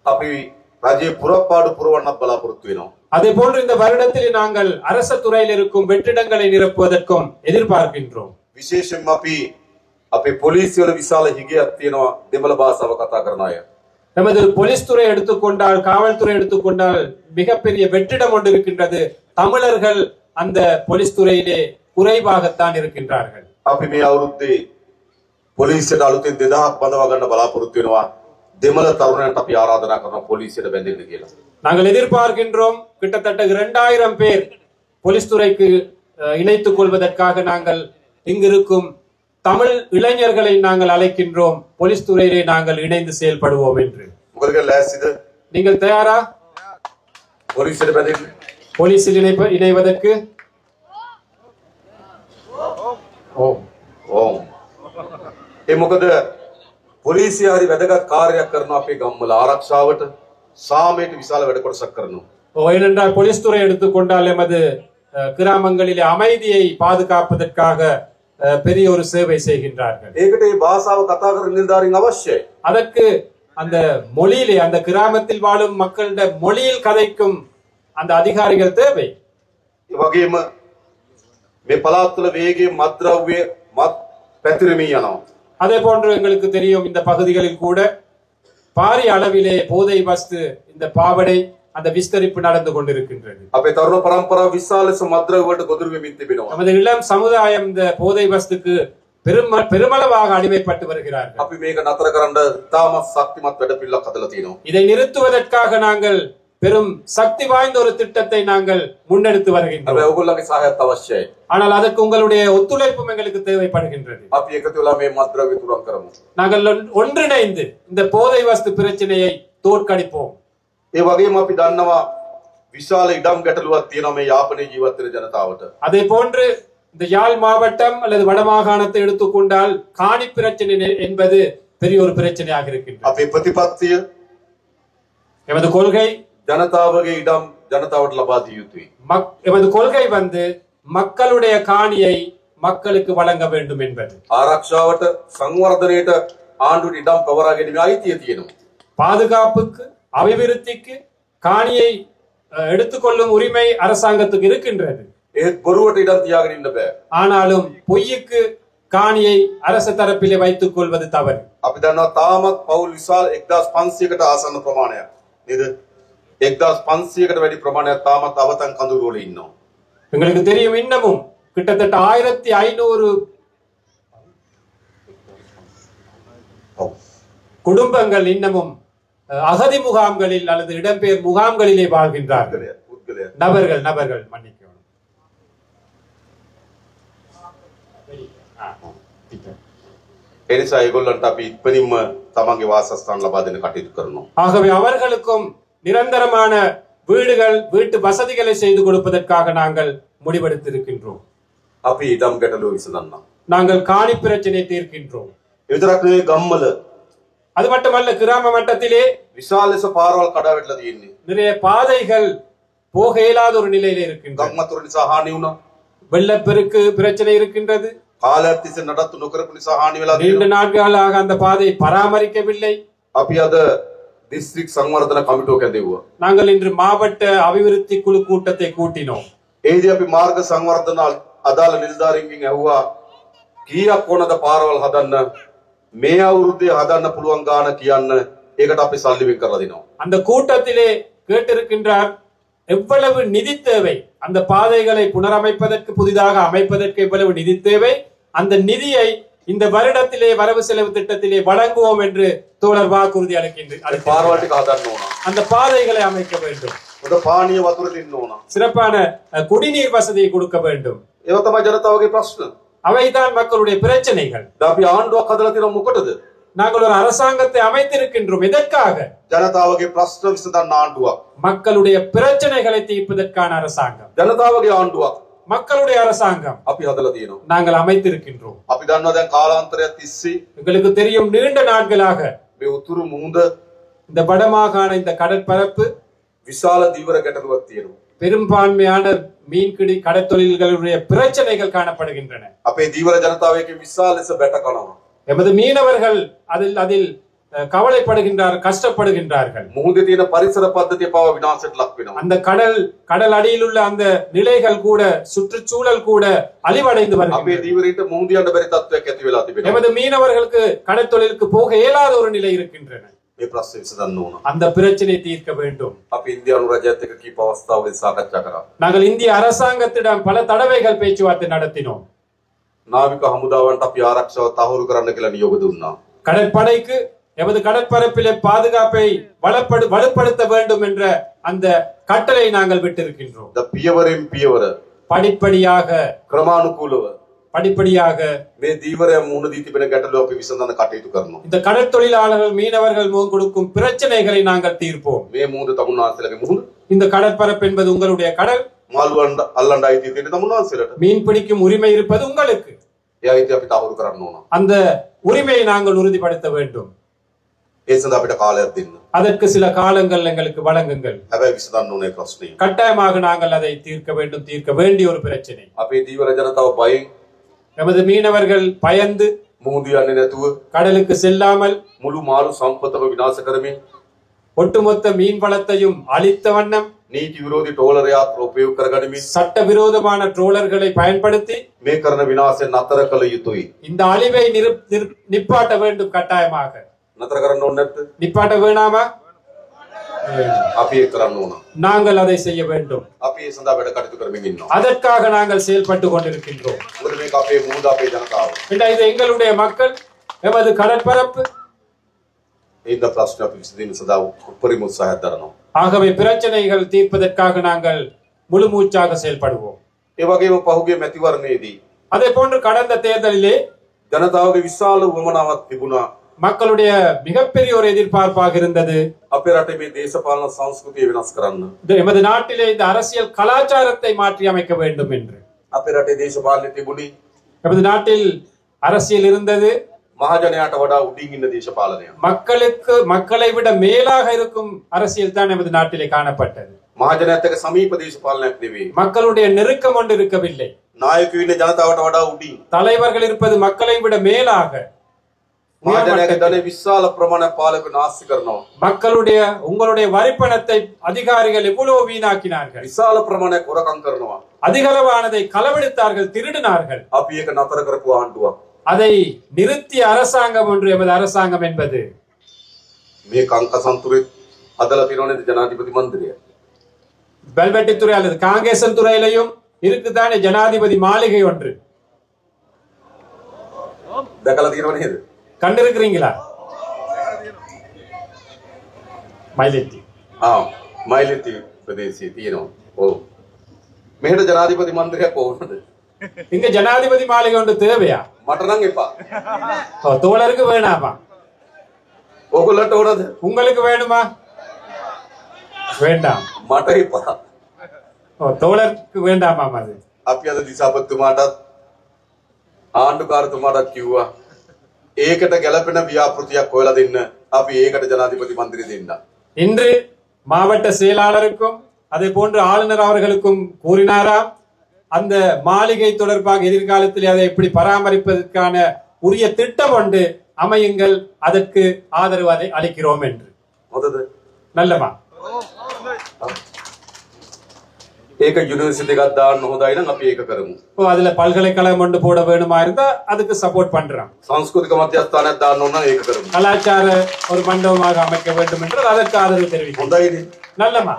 අපි රජයේ පුරපාඩු පුරවන්නත් බලාපොරොත්තු වෙනවා. அதே போன்று இந்த வருடத்தில் நாங்கள் அரச துறையில் இருக்கும் வெற்றிடங்களை நிரப்புவதற்கும் எதிர்பார்க்கின்றோம். විශේෂයෙන්ම අපි අපේ පොලිසිය වල විශාල හිගයක් තියෙනවා දෙමළ භාෂාව කතා කරන අය. நமது போலீஸ் துறை எடுத்துக்கொண்டால் காவல்துறை எடுத்துக்கொண்டால் மிகப்பெரிய வெற்றிடம் ஒன்று இருக்கின்றது. தமிழர்கள் அந்த போலீஸ் துறையிலே குறைவாகத்தான் இருக்கின்றார்கள். අපි මේ අවුරුද්දේ පොලිසියට අලුතෙන් 2000ක් බඳවා ගන්න බලාපොරොත්තු වෙනවා. දෙමළ තරුණයන්ට අපි ආරාධනා කරනවා පොලිසියට බැඳෙන්න කියලා. நாங்கள் எதிர்பார்க்கின்றோம் கிட்டத்தட்ட 2000 பேர் போலீஸ் துறைக்கு இணைத்துக் கொள்வதற்காக நாங்கள் இங்கிருக்கும் தமிழ் இளைஞர்களை நாங்கள் அழைக்கின்றோம். போலீஸ் துறையிலே நாங்கள் இணைந்து செயல்படுவோம் என்று. உங்களுக்கு ලෑස්තිද? நீங்கள் தயாரா පොලිසියට බැඳෙන්න? போலீஸில் இணைவதற்கு? ඕම්. ඒ මොකද පොලිසිය හරි වැදගත් කාර්යයක් කරනවා අපේ ගම්වල ආරක්ෂාවට සාමයට විශාල වැඩ කොටසක් කරනවා. ஏனென்றால் போலீஸ் துறை எடுத்துக்கொண்டால் எமது கிராமங்களிலே அமைதியை பாதுகாப்பதற்காக பெரிய ஒரு சேவை செய்கின்றார்கள். ඒකට මේ භාෂාව කතා කරන නිලධාරීන් අවශ්‍යයි. அதற்கு அந்த மொழியிலே அந்த கிராமத்தில் வாழும் மக்களிட மொழியில் கதைக்கும் அந்த அதிகாரிகள் தேவை. ඒ වගේම මේ පළාත් වල වේගයේ මත්ද්‍රව්‍ය පැතිරෙමින් යනවා. அதே போன்று எங்களுக்கு தெரியும் இந்த பகுதிகளில் கூட பாரிய அளவிலே போதை வஸ்து இந்த பாவடை அந்த விஸ்தரிப்பு நடந்து கொண்டிருக்கின்றது. අපේ තරුණ පරම්පරාව විශාල ලෙස මත්ද්‍රව්‍ය වලට ගොදුරු වෙමින් තිබෙනවා. நமது இளம் சமுதாயம் இந்த போதை வஸ்துக்கு பெருமளவாக அடிமைப்பட்டு வருகிறார்கள். අපි මේක නතර කරන්න තාමත් ශක්තිමත් වැඩපිළිවෙලක් හදලා තියෙනවා. இதை நிறுத்துவதற்காக நாங்கள் பெரும் சக்தி வாய்ந்த ஒரு திட்டத்தை நாங்கள் முன்னெடுத்து வருகின்றோம். හැබැයි ඔයගොල්ලන්ගේ සහායත් අවශ්‍යයි. ஆனால் அதற்கு உங்களுடைய ஒத்துழைப்பும் எங்களுக்கு தேவைப்படுகின்றது. අපි එකතු වෙලා මේ මත්ද්‍රව්‍ය තුරන් කරමු. நாங்கள் ஒன்றிணைந்து இந்த போதை வஸ்து பிரச்சனையை தோற்கடிப்போம். ඒ වගේම අපි දන්නවා විශාල ඉඩම් ගැටලුවක් තියෙනවා මේ යාපනයේ ජීවත් වෙන ජනතාවට. அதே போன்று இந்த யாழ் மாவட்டம் அல்லது வடமாகாணத்தை எடுத்துக்கொண்டால் காணி பிரச்சனை என்பது பெரிய ஒரு பிரச்சனையாக இருக்கின்றது. අපේ ප්‍රතිපත්තිය எமது கொள்கை ජනතාවගේ ඉඩම් ජනතාවට ලබා දිය යුතුයි. எமது கொள்கை மக்களுடைய காணியை மக்களுக்கு வழங்க வேண்டும் என்பது. ආරක්ෂාවට සංවර්ධනයට ආණ්ඩුවට ඉඩම් පවරා ගැනීමේ අයිතිය තියෙනවා. பாதுகாப்புக்கு அபிவிருத்திக்கு காணியை எடுத்துக்கொள்ளும் உரிமை அரசாங்கத்துக்கு இருக்கின்றது. ඒත් බොරුවට ඉඩම් තියාගෙන ඉන්න බෑ. ஆனாலும் பொய்யுக்கு காணியை அரசு தரப்பிலே வைத்துக் கொள்வது தவறு. අපි දන්නවා තාමත් පවුල් විශාල 1500කට ආසන්න ප්‍රමාණයක් නේද? 1500කට වැඩි ප්‍රමාණයක් තාමත් අවතන් කඳුළු වල ඉන්නවා. உங்களுக்கு தெரியும் இன்னமும் கிட்டத்தட்ட 1500 குடும்பங்கள் இன்னமும் அகதி முகாம்களில் அல்லது இடம்பெயர் முகாம்களிலே வாழ்கின்றார்கள். நபர்கள் மன்னிக்கணும். ඒ නිසා ඒගොල්ලන්ට අපි ඉක්මනින්ම තමන්ගේ වාසස්ථාන ලබා දෙන්න කටයුතු කරනවා. ஆகவே அவர்களுக்கும் நிரந்தரமான வீடுகள் வீட்டு வசதிகளை செய்து கொடுப்பதற்காக நாங்கள் முடிவெடுத்திருக்கின்றோம். අපි ඉඩම් ගැටලුව විසඳන්නම්. நாங்கள் காணி பிரச்சனை தீர்க்கின்றோம். ඒ විතරක් නෙවෙයි ගම්වල அது மட்டுமல்ல கிராம மட்டத்திலே විශාල ලෙස පාරවල් කඩා වැටලා තියෙන්නේ. நிறைய பாதைகள் போக இயலாத ஒரு நிலையில இருக்கின்றன. ගම්මතුරු නිසා හානි වුණා. வெள்ளப்பெருக்கு பிரச்சனை இருக்கின்றது. කාලයක් තිස්සේ නඩත්තු නොකරපු නිසා හානි වෙලා நீண்ட තියෙනවා. நாட்களாக அந்த பாதை பராமரிக்கவில்லை. අපි අද දිස්ත්‍රික් සංවර්ධන කමිටුවක් ඇදෙව්වා. நாங்கள் இன்று மாவட்ட அபிவிருத்தி குழு கூட்டத்தை கூட்டினோம். ඒදී අපි මාර්ග සංවර්ධන අදාළ නිලධාරීන්ගෙන් ඇහුවා කීයක් ඕනද පාරවල් හදන්න මේ අවුරුද්දේ හදන්න පුළුවන් ගාන කියන්න. ඒකට අපි සල්ලි වෙන් කරලා දෙනවා. அந்த கூட்டத்திலே கேட்டிருக்கின்றார் எவ்வளவு நிதி தேவை, அந்த பாதைகளை புனரமைப்பதற்கு புதிதாக அமைப்பதற்கு எவ்வளவு நிதி தேவை, அந்த நிதியை இந்த வருடத்திலே வரவு செலவு திட்டத்திலே வழங்குவோம் என்று தோழர் வாக்குறுதி அளிக்கின்றார். පාරවල් ටික හදන්න ඕන. அந்த பாதைகளை அமைக்க வேண்டும். හොඳ පානීය වතුර දෙන්න ඕන. சிறப்பான குடிநீர் வசதியை கொடுக்க வேண்டும். ඒව තමයි ජනතාවගේ ප්‍රශ්න. அவைதான் மக்களுடைய பிரச்சனைகள். දැන් අපි ආණ්ඩුවක් හදලා තියෙනවා මොකටද? நாங்கள் ஒரு அரசாங்கத்தை அமைத்திருக்கின்றோம். எதற்காக? ජනතාවගේ ප්‍රශ්න විසඳන්න ආණ්ඩුවක්. மக்களுடைய பிரச்சனைகளை தீர்ப்பதற்கான அரசாங்கம். ජනතාවගේ ආණ්ඩුවක් மக்களுடைய அரசாங்கம் අපි හදලා තියෙනවා. நாங்கள் அமைத்திருக்கின்றோம். අපි දන්නවා දැන් කාලාන්තරයක් තිස්සේ உங்களுக்கு தெரியும் நீண்ட நாட்களாக මේ උතුරු මුහුද இந்த வடமாகாண இந்த கடற்பரப்பு විශාල දීවර ගැටලුවක් තියෙනවා. பெரும்பான்மையான மீன்பிடி கடற்தொழில்களுடைய பிரச்சனைகள் காணப்படுகின்றன. අපේ දීවර ජනතාව එකේ විශාල ලෙස බැට කනවා. எமது மீனவர்கள் அதில் கவலைப்படுகின்றார்கள், கஷ்டப்படுகின்றார்கள். මුහුදේ තියෙන පරිසර පද්ධතිය පවා විනාශයට ලක් වෙනවා. அந்த கடல் அடியில் உள்ள அந்த நிலைகள் கூட சுற்றுச்சூழல் கூட அழிவடைந்து අපේ வருகின்றன. දීවරීන්ට මුහුද යන්න බැරි තත්ත්වයක් ඇති වෙලා තිබෙනවා. எமது மீனவர்களுக்கு கடற்தொழிலுக்கு போக இயலாத ஒரு நிலை இருக்கின்றன. මේ ප්‍රශ්නේ විසඳන්න ඕන. அந்த பிரச்சனை தீர்க்க வேண்டும். අපි ඉන්දියානු රජයත් එක්ක කීප අවස්ථාවලදී සාකච්ඡා කරා. நாங்கள் இந்திய அரசாங்கத்திடம் பல தடவைகள் பேச்சுவார்த்தை நடத்தினோம். නාවික හමුදාවන්ට අපි ආරක්ෂාව තහවුරු කරන්න කියලා නියෝග දුන්නා. கடற்படைக்கு எமது கடற்பரப்பிலே பாதுகாப்பை வலுப்படுத்த வேண்டும் என்ற அந்த கட்டளை நாங்கள் விட்டிருக்கின்றோம். ද පියවරෙන් පියවර படிப்படியாக படிப்படியாக මේ දීවරයන් මුහුණ දී තිබෙන ගැටලුව අපි විසඳන්න කටයුතු කරනවා. இந்த கடற்தொழிலாளர்கள் மீனவர்கள் முகம் கொடுக்கும் பிரச்சனைகளை நாங்கள் தீர்ப்போம். මේ මුහුද තමුන්වහන්සේලාගේ මුහුද. இந்த கடற்பரப்பு என்பது உங்களுடைய கடல். මාළු අල්ලන්න අයිතිය තියෙන තමුන්වහන්සේලාට. மீன் பிடிக்கும் உரிமை இருப்பது உங்களுக்கு. ඒ අයිතිය අපි තහවුරු කරන්න ඕන. அந்த உரிமையை நாங்கள் உறுதிப்படுத்த வேண்டும். ඒ සඳහා අපිට කාලයක් දෙන්න. அதற்கு சில காலங்கள் எங்களுக்கு வழங்குங்கள். හැබැයි විසඳන්න ඕනේ ප්‍රශ්නේ. கட்டாயமாக நாங்கள் அதை தீர்க்க வேண்டும், தீர்க்க வேண்டிய ஒரு பிரச்சனை. අපේ දීවර ජනතාව බයෙන් நமது மீனவர்கள் பயந்து මුහුද යන්නේ නැතුව கடலுக்கு செல்லாமல் මුළු මාළු සම්පතම විනාශ කරමින් ஒட்டுமொத்த மீன் வளத்தையும் அழித்த வண்ணம் නීති විරෝධී ට්‍රෝලර් යාත්‍ර උපයෝග කරගනිමින් சட்டவிரோதமான ட்ரோலர்களை பயன்படுத்தி මේ කරන විනාශය නතර කළ යුතුයි. இந்த அழிவை நிப்பாட்ட வேண்டும். கட்டாயமாக නතර කරන්න ඕනේ නැද්ද? நிப்பாட்ட வேணாமா? අපි ඒක කරන්න ඕන. நாங்கள் அதை செய்ய வேண்டும். අපි ඒ සඳහා වැඩ කටයුතු කරමින් ඉන්නවා. அதற்காக நாங்கள் செயல்பட்டு கொண்டிருக்கின்றோம். මොකද මේක අපේ මුහුද අපේ ජනතාව. இது எங்களுடைய மக்கள், எமது கடற்பரப்பு. இந்த ප්‍රශ්න අපි විසඳීම සඳහා උපරිම උත්සාහයක් දරනවා. ஆகவே பிரச்சனைகள் தீர்ப்பதற்காக நாங்கள் முழு மூச்சாக செயல்படுவோம். ඒ වගේම පහුගිය මැතිවරණයේදී அதே போன்று கடந்த தேர்தலிலே ජනතාවගේ විශාල උවමනාවක් තිබුණා. மக்களுடைய மிகப்பெரிய ஒரு எதிர்பார்ப்பாக இருந்தது, අපේ රටේ මේ දේශපාලන සංස්කෘතිය වෙනස් කරන්න. எமது நாட்டிலே இந்த அரசியல் கலாச்சாரத்தை மாற்றி அமைக்க வேண்டும் என்று. අපේ රටේ දේශපාලනේ තිබුණේ எமது நாட்டில் அரசியல் இருந்தது, මහජනයාට වඩා උඩින් ඉන්න දේශපාලනයක්. மக்களை விட மேலாக இருக்கும் அரசியல் தான் எமது நாட்டிலே காணப்பட்டது. මහජනයාත් එක්ක සමීප දේශපාලනයක් නෙවෙයි. மக்களுடைய நெருக்கம் ஒன்று இருக்கவில்லை. නායකයෝ ඉන්න ජනතාවට වඩා උඩින්. தலைவர்கள் இருப்பது மக்களை விட மேலாக. මහජනයාගේ ධනෙ විශාල ප්‍රමාණයක් පාලක නාස්ති කරනවා. உங்களுடைய வரிப்பணத்தை அதிகாரிகள் எவ்வளவு வீணாக்கினார்கள். විශාල ප්‍රමාණයක් හොරකම් කරනවා. அதிகளவானதை களவெடுத்தார்கள், திருடினார்கள். අපි ඒක නතර කරපු ආණ්ඩුවක්. அதை நிறுத்திய அரசாங்கம் ஒன்று எமது அரசாங்கம் என்பது. මේ කංකසන්තුරේ හදලා තියෙනවනේ ජනාධිපති මන්දිරය. பெல்வெட்டித்துறை அல்லது காங்கேசன் துறையிலையும் இருக்குதானே ஜனாதிபதி மாளிகை ஒன்று. දැකලා තියෙනව නේද? கண்டிருக்கிறீங்களா? மயிலெட்டி. මයිලෙති ප්‍රදේශයේ තියෙනවා. ඔව්. මෙහෙට ජනාධිපති මන්දිරයක් ඕනද? இங்க ஜனாதிபதி மாளிகை ஒன்று தேவையா? මට නම් එපා. தோழருக்கு வேணாமா? ඔයගොල්ලන්ට ඕනද? உங்களுக்கு வேணுமா? வேண்டாம். මට එපා. தோழருக்கு வேண்டாமா அது? අපි අද දිසාපතිතුමාටත් ආණ්ඩුකාරතුමාටත් කිව්වා ඒකට ගැළපෙන ව්‍යාපෘතියක් හොයලා දෙන්න. අපි ඒකට ජනාධිපති මන්දිරය දෙන්න. இன்று மாவட்ட செயலாளருக்கும் அதே போன்று ஆளுநர் அவர்களுக்கும் கூறினாராம், அந்த மாளிகை தொடர்பாக எதிர்காலத்தில் அதை எப்படி பராமரிப்பதற்கான உரிய திட்டம் ஒன்று அமையுங்கள், அதற்கு ஆதரவு அதை அளிக்கிறோம் என்று. நல்லமா? ඒක යුනිවර්සිටි එකක් දාන්න හොඳයි නම් අපි ඒක කරමු. அதுல பல்கலைக்கழகம் ஒன்று போட வேணுமா இருந்தா அதுக்கு சப்போர்ட் பண்றோம். සංස්කෘතික මධ්‍යස්ථානයක් දාන්න ඕන නම් ඒක කරමු. கலாச்சார ஒரு மண்டபமாக அமைக்க வேண்டும் என்று அதற்கு ஆதரவு தெரிவிக்கிறோம். හොඳයිනේ. நல்லமா?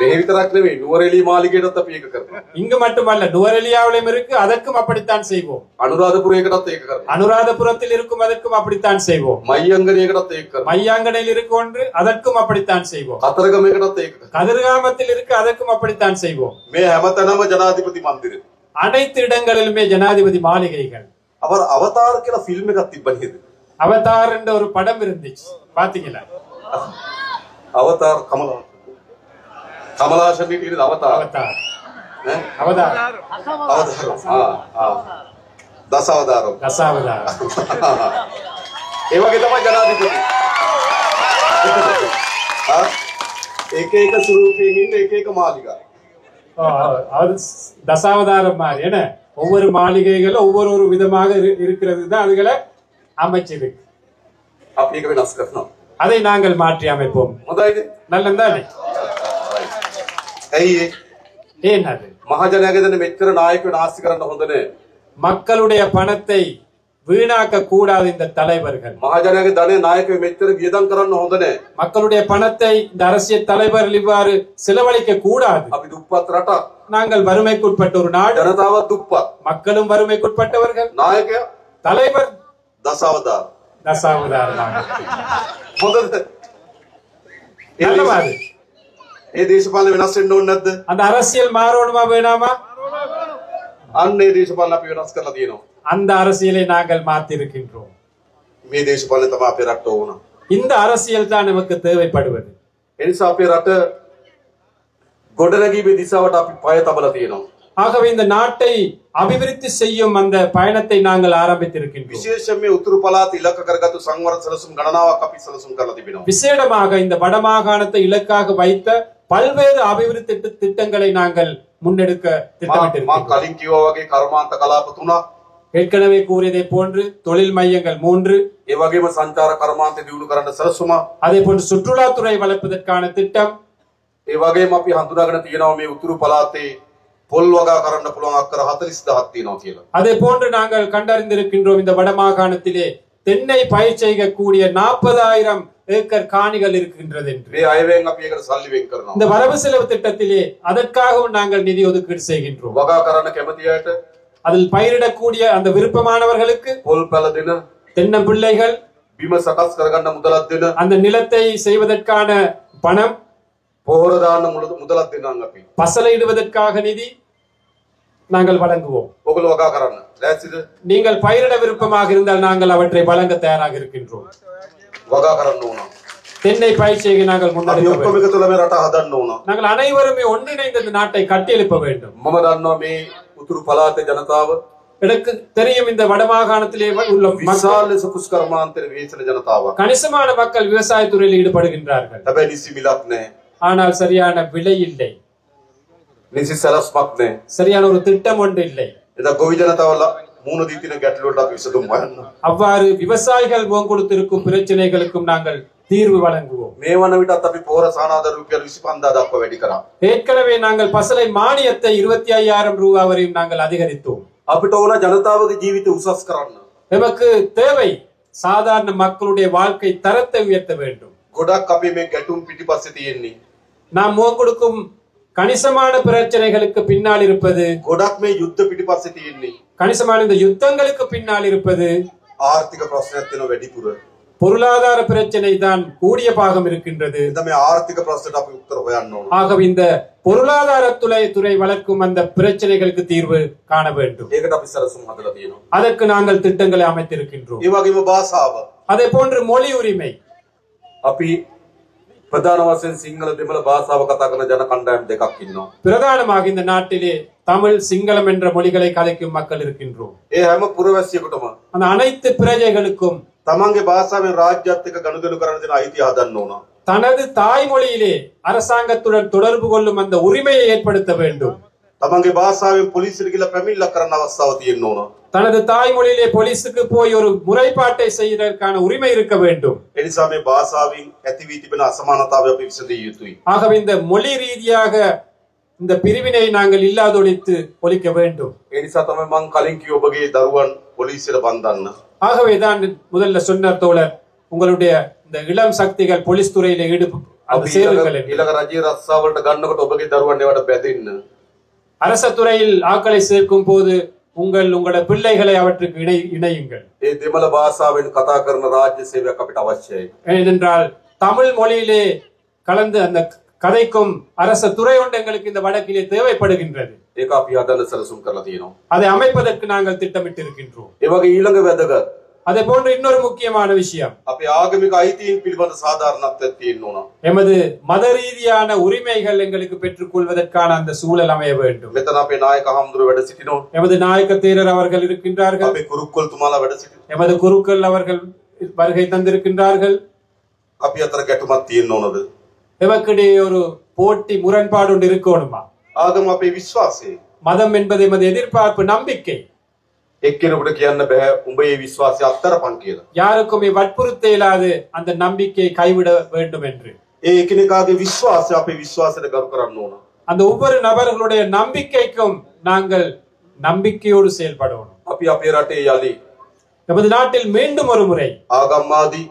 මෙහෙ විතරක් නෙවෙයි නුවරඑළිය මාලිගයටත් අපි ඒක කරනවා. இங்கு மட்டுமல்ல, நுவரெலியாவிலும் இருக்கு, அதற்கும் அப்படித்தான் செய்வோம். අනුරාධපුරයකටත් ඒක කරනවා. அனுராதபுரத்தில் இருக்கும் அதற்கும் அப்படித்தான் செய்வோம். මයියංගනයකටත් ඒක කරනවා. மையாங்கனையில் இருக்கு ஒன்று, அதற்கும் அப்படித்தான் செய்வோம். කතරගමයකටත් ඒක කරනවා. கதிர்காமத்தில் இருக்கு, அதற்கும் அப்படித்தான் செய்வோம். මේ හැමතැනම ජනාධිපති මන්දිරය. அனைத்து இடங்களிலுமே ஜனாதிபதி மாளிகைகள். அவர் அவதார் කියලා ෆිල්ම් එකක් තිබ්බ නේද? அவதார் என்ற ஒரு படம் இருந்துச்சு, பாத்தீங்களா? அவதார் கமலாசன் இருக்கிறது அவதார். அவதார் දසවදාරම්. දසවදාරම්. ඒ වගේ තමයි ජනාධිපති. එක එක ස්වරූපයෙන් ඉන්න එක එක මාලිගා. அது தசாவதாரம் மாதிரி என்ன ஒவ்வொரு மாளிகைகளும் ஒவ்வொரு விதமாக இருக்கிறது தான் அதுகளை அமைச்சிருக்கு. අපි ඒක වෙනස් කරනවා. அதை நாங்கள் மாற்றி அமைப்போம். හොඳයිද? நல்லதானே? ඇයි ஏன் அது මහජනයාගේ දෙන මෙච්චර නායකයෝ නාස්ති කරන්න හොඳ නෑ. மக்களுடைய பணத்தை வீணாக்க கூடாது இந்த தலைவர்கள். මහජනයාගේ ධනය නායකයෝ මෙච්චර වියදම් කරන්න හොඳ නෑ. மக்களுடைய பணத்தை இந்த அரசியல் தலைவர்கள் இவ்வாறு செலவழிக்க கூடாது. අපි දුප්පත් රටක්. நாங்கள் வறுமைக்குட்பட்ட ஒரு நாடு. ජනතාවත් දුප්පත්. மக்களும் வறுமைக்குட்பட்டவர்கள். නායකයා தலைவர் දසවදාර. தசாவதாரம். හොඳද? நல்லவாது. ඒ දේශපාලන වෙනස් වෙන්න ඕනේ නැද්ද? அந்த அரசியல் மாறணுமா வேணாமா? අන්න ඒ දේශපාලන අපි වෙනස් කරලා තියෙනවා. அந்த அரசியலை நாங்கள் மாற்றி இருக்கின்றோம். මේ දේශපාලන තමයි අපේ රට ඕන. இந்த அரசியல் தான் நமக்கு தேவைப்படுவது. ඒ නිසා අපේ රට ගොඩනැගීමේ දිශාවට අපි පය තබලා තියෙනවා. ஆகவே இந்த நாட்டை அபிவிருத்தி செய்யும் அந்த பயணத்தை நாங்கள் ஆரம்பித்திருக்கின்றோம். විශේෂයෙන් මේ උතුරු පළාත ඉලක්ක කරගත්තු සංවර සැලසුම් ගණනාවක් අපි සැලසුම් කරලා තිබෙනවා. விசேடமாக இந்த வடமாகாணத்தை இலக்காக வைத்த பல்வேறு அபிவிருத்தி திட்டங்களை நாங்கள் முன்னெடுக்க මම திட்டமிட்டிருக்கிறோம். කලින් කිව්වා වගේ කර්මාන්ත කලාප 3ක්, ஏற்கனவே கூறியதை போன்று தொழில் மையங்கள் 3, ඒ වගේම සංචාර කර්මාන්ත දියුණු කරන්න සැලසුමක්, அதே போன்று சுற்றுலாத்துறை வளர்ப்பதற்கான திட்டம், ඒ වගේම අපි හඳුනාගෙන තියෙනවා මේ උතුරු පළාතේ පොල් වගා කරන්න පුළුවන් අක්කර 40000ක් තියෙනවා කියලා. அதே போன்று நாங்கள் கண்டறிந்திருக்கின்றோம் இந்த வடமாகாணத்திலே தென்னை பயிர் செய்யக்கூடிய 40,000 ஏக்கர் காணிகள் இருக்கின்றது என்று. මේ අයවෙන් අපි ඒකට සල්ලි වෙන් කරනවා. இந்த வரவு செலவு திட்டத்திலே அதற்காகவும் நாங்கள் நிதி ஒதுக்கீடு செய்கின்றோம். වගා කරන්න කැමති අයට அதில் பயிரிடக்கூடிய அந்த விருப்பமானவர்களுக்கு පොල් පැල දෙන, தென்னம்பிள்ளைகள், බිම සකස් කරගන්න මුදලක් දෙන, அந்த நிலத்தை செய்வதற்கான பணம், පොහොර දාන්න මුදලක් දෙනනම් අපි. பசலையிடுவதற்காக நிதி நாங்கள் வழங்குவோம். ඔගොල්ලෝ වගා කරන්න. ලෑස්තිද? நீங்கள் பயிரிட விருப்பமாக இருந்தால் நாங்கள் அவற்றை வழங்க தயாராக இருக்கின்றோம். වගා කරන්න ඕන. தென்னை பயிர் செய்ய நாங்கள் අපි முன்னெடுக்க ඔක්කොම வேண்டும். එකතු වෙලා මේ රට හදන්න ඕන. நாங்கள் அனைவருமே ஒன்றிணைந்து இந்த நாட்டை கட்டியெழுப்ப வேண்டும். මම දන්නවා මේ උතුරු පළාතේ ජනතාව எனக்கு தெரியும் இந்த வடமாகாணத்திலே உள்ள மக்கள் විශාල ලෙස පුස්කර්මාන්තර වේචන ජනතාවක්. கணிசமான மக்கள் விவசாயத்துறையில் ஈடுபடுகின்றார்கள். හැබැයි නිසි මිලක් නැහැ. ஆனால் சரியான விலை இல்லை, නිසි සැලැස්මක් නැහැ. சரியான ஒரு திட்டம் ஒன்று இல்லை. එදා ගොවි ජනතාවල මුණ දී තියෙන ගැටලුවට අපි විසඳුම් හොයන්න. அவ்வாறு விவசாயிகள் முகம் கொடுத்திருக்கும் பிரச்சனைகளுக்கும் நாங்கள் தீர்வு வழங்குவோம். මේ වන විටත් අපි පොහොර සානාධාර රුපියල් 25000 දක්වා වැඩි කරා. ஏற்கனவே நாங்கள் பசலை மானியத்தை 25,000 ரூபாய் வரையும் நாங்கள் அதிகரித்தோம். අපිට ඕන ජනතාවගේ ජීවිත උසස් කරන්න. நமக்கு தேவை சாதாரண மக்களுடைய வாழ்க்கை தரத்தை உயர்த்த வேண்டும். ගොඩක් අපි මේ ගැටුම් පිටිපස්සේ තියෙන්නේ. நாம் முகம் கொடுக்கும் கணிசமான பிரச்சனைகளுக்கு பின்னால் இருப்பது, ගොඩක් මේ යුද්ධ පිටිපස්සේ තියෙන්නේ. கணிசமான இந்த யுத்தங்களுக்கு பின்னால் இருப்பது ආර්ථික ප්‍රශ්නයක් තියෙන වැඩිපුර. பொருளாதார பிரச்சனை தான் கூடிய பாகம் இருக்கின்றது. එතන මේ ආර්ථික ප්‍රශ්නට අපි උත්තර හොයන්න ඕන. ஆகவே இந்த பொருளாதார துறை வளர்க்கும் அந்த பிரச்சனைகளுக்கு தீர்வு காண வேண்டும். ඒකට අපි සැලසුම් හදලා තියෙනවා. அதற்கு நாங்கள் திட்டங்களை அமைத்திருக்கின்றோம். ඒ වගේම භාෂාව. அதே போன்று மொழி உரிமை. අපි ප්‍රධාන වශයෙන් සිංහල දෙමළ භාෂාව කතා කරන ජන කණ්ඩායම් දෙකක් ඉන්නවා. பிரதானமாக இந்த நாட்டிலே தமிழ், சிங்களம் என்ற மொழிகளை கலைக்கும் மக்கள் இருக்கின்றோம். ඒ හැම පුරවැසියෙකුටම அந்த அனைத்து பிரஜைகளுக்கும் තමන්ගේ භාෂාවෙන් රාජ්‍යත් එක්ක ගනුදෙනු කරන්න දෙන අයිතිය හදන්න ඕන. தனது தாய்மொழியிலே அரசாங்கத்துடன் தொடர்பு கொள்ளும் அந்த உரிமையை ஏற்படுத்த வேண்டும். තමන්ගේ භාෂාවෙන් පොලිසියට ගිහලා පැමිණිල්ලක් කරන්න අවස්ථාව තියෙන්න ඕන. தனது தாய்மொழியிலே போலீஸுக்கு போய் ஒரு முறைப்பாட்டை செய்வதற்கான உரிமை இருக்க வேண்டும். ඒ නිසා මේ භාෂාවෙන් ඇති වී තිබෙන අසමානතාවය අපි විසඳිය යුතුයි. ஆகவே இந்த மொழி ரீதியாக இந்த பிரிவினை நாங்கள் இல்லாதொழித்து ஒழிக்க வேண்டும். ඒ නිසා තමයි මම කලින් කිව්ව ඔබගේ දරුවන් පොලිසියට බන්ධන්න. ஆகவேதான் முதல்ல சொன்ன தோழர், உங்களுடைய இந்த இளம் சக்திகள் போலீஸ் துறையில අපි ඊළඟ රජයේ රස්සාවලට ගන්නකොට ඔබගේ දරුවන් ඒවට බැඳින්න. அரச துறையில் ஆட்களை சேர்க்கும் போது உங்களோட பிள்ளைகளை அவற்றுக்கு இணையுங்கள். ඒ දෙමළ භාෂාවෙන් කතා කරන රාජ්‍ය සේවයක් අපිට අවශ්‍යයි. ஏனென்றால் தமிழ் மொழியிலே கலந்து அந்த கதைக்கும் அரச துறை ஒன்று எங்களுக்கு இந்த வடக்கிலே தேவைப்படுகின்றது. ඒක අපි හදන්න සැලසුම් කරලා තියෙනවා. அதை அமைப்பதற்கு நாங்கள் திட்டமிட்டு இருக்கின்றோம். ඒ වගේ ඊළඟ වැදගත් அதே போன்று இன்னொரு முக்கியமான விஷயம், අපේ ආගමික අයිතීන් පිළිබඳ සාධාරණත්වයක් තියෙන්න ඕන. எமது மத ரீதியான உரிமைகள் எங்களுக்கு பெற்றுக் கொள்வதற்கான அந்த சூழல் அமைய வேண்டும். මෙතන අපේ නායක හමුදුර වැඩ සිටිනවා. எமது நாயக்க தேரர் அவர்கள் இருக்கின்றார்கள். අපේ කුරුක්කොල් තුමාලා වැඩ සිටිනවා. எமது குருக்கள் அவர்கள் வருகை தந்திருக்கின்றார்கள். අපි අතර ගැටුමක් තියෙන්න ඕනද? எமக்கிடையே ஒரு போட்டி முரண்பாடு ஒன்று இருக்கணுமா? ආගම අපේ විශ්වාසය. மதம் என்பது எமது எதிர்பார்ப்பு, நம்பிக்கை. එක්කෙනෙකුට කියන්න බෑ උඹ මේ විශ්වාසය අත්තරපන් කියලා. யாருக்குமே வற்புறுத்த இயலாது அந்த நம்பிக்கையை கைவிட வேண்டும் என்று. ඒ එකිනෙකාගේ විශ්වාසය අපේ විශ්වාසයට ගරු කරන්න ඕන. அந்த ஒவ்வொரு நபர்களுடைய நம்பிக்கைக்கும் நாங்கள் நம்பிக்கையோடு செயல்படணும். අපි අපේ රටේ යලි நமது நாட்டில் மீண்டும் ஒரு முறை ආගම්වාදී,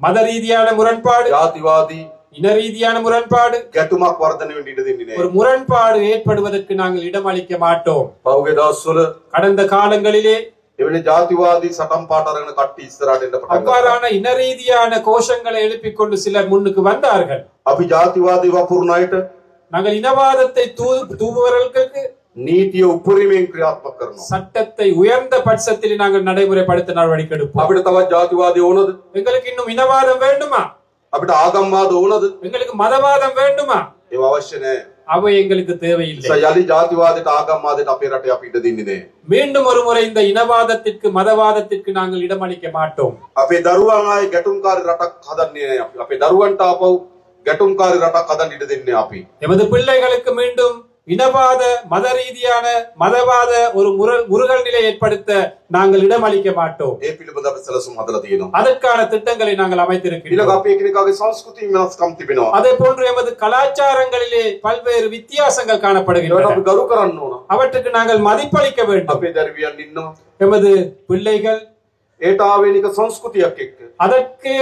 மத ரீதியான முரண்பாடு, ජාතිවාදී இன ரீதியான முரண்பாடு, ගැටුමක් වර්ධනය වෙන්න ඉඩ දෙන්නේ ஒரு නෑ. முரண்பாடு ஏற்படுவதற்கு நாங்கள் இடமளிக்க மாட்டோம். පහුගිය දවස්වල கடந்த காலங்களிலே එවැනි ජාතිවාදී සටන් පාට අරගෙන කට්ටි ඉස්සරහට එන්න පටන් ගත්තා. அவ்வாறான இன ரீதியான கோஷங்களை எழுப்பிக் கொண்டு சிலர் முன்னுக்கு வந்தார்கள். අපි ජාතිවාදී වපුරන අයට நாங்கள் இனவாதத்தை தூவுபவர்களுக்கு නීතිය උපරිමයෙන් ක්‍රියාත්මක කරනවා. சட்டத்தை உயர்ந்த பட்சத்தில் நாங்கள் நடைமுறைப்படுத்த நடவடிக்கை எடுப்போம். අපිට තවත් ජාතිවාදී ඕනද? எங்களுக்கு இன்னும் இனவாதம் வேண்டுமா? අපිට ආගම්වාද ඕනද? எங்களுக்கு மதவாதம் வேண்டுமா? ඒව අවශ්‍ය නෑ. அவை எங்களுக்கு தேவையில்லை. යලි ජාතිවාදයට ආගම්වාදයට අපේ රටේ අපි ඉඩ දෙන්නේ නෑ. மீண்டும் ஒரு முறை இந்த இனவாதத்திற்கு மதவாதத்திற்கு நாங்கள் இடமளிக்க மாட்டோம். අපේ දරුවන් ආයේ ගැටුම්කාරී රටක් හදන්නේ නෑ අපි. අපේ දරුවන්ට ආපහු ගැටුම්කාරී රටක් හදන්න ඉඩ දෙන්නේ නෑ අපි. எமது பிள்ளைகளுக்கு மீண்டும் இனவாத மத ரீதியான மதவாத ஒரு முருகல் நிலை ஏற்படுத்த நாங்கள் இடமளிக்க மாட்டோம். ඒ පිළිබඳව අපි සැලසුම් හදලා තියෙනවා. அதற்கான திட்டங்களை நாங்கள் அமைத்திருக்கிறோம். ඊළඟ අපේ එකිනෙකාගේ සංස්කෘතිය වෙනස්කම් තිබෙනවා. அதே போன்று எமது கலாச்சாரங்களிலே பல்வேறு வித்தியாசங்கள் ඒවට காணப்படுகின்றன. අපි ගරු කරන්න ඕන. அவற்றுக்கு நாங்கள் மதிப்பளிக்க வேண்டும். අපේ දරුවියන් ඉන්නවා. எமது பிள்ளைகள் ඒට ආවේනික සංස්කෘතියක් එක්ක. அதற்கு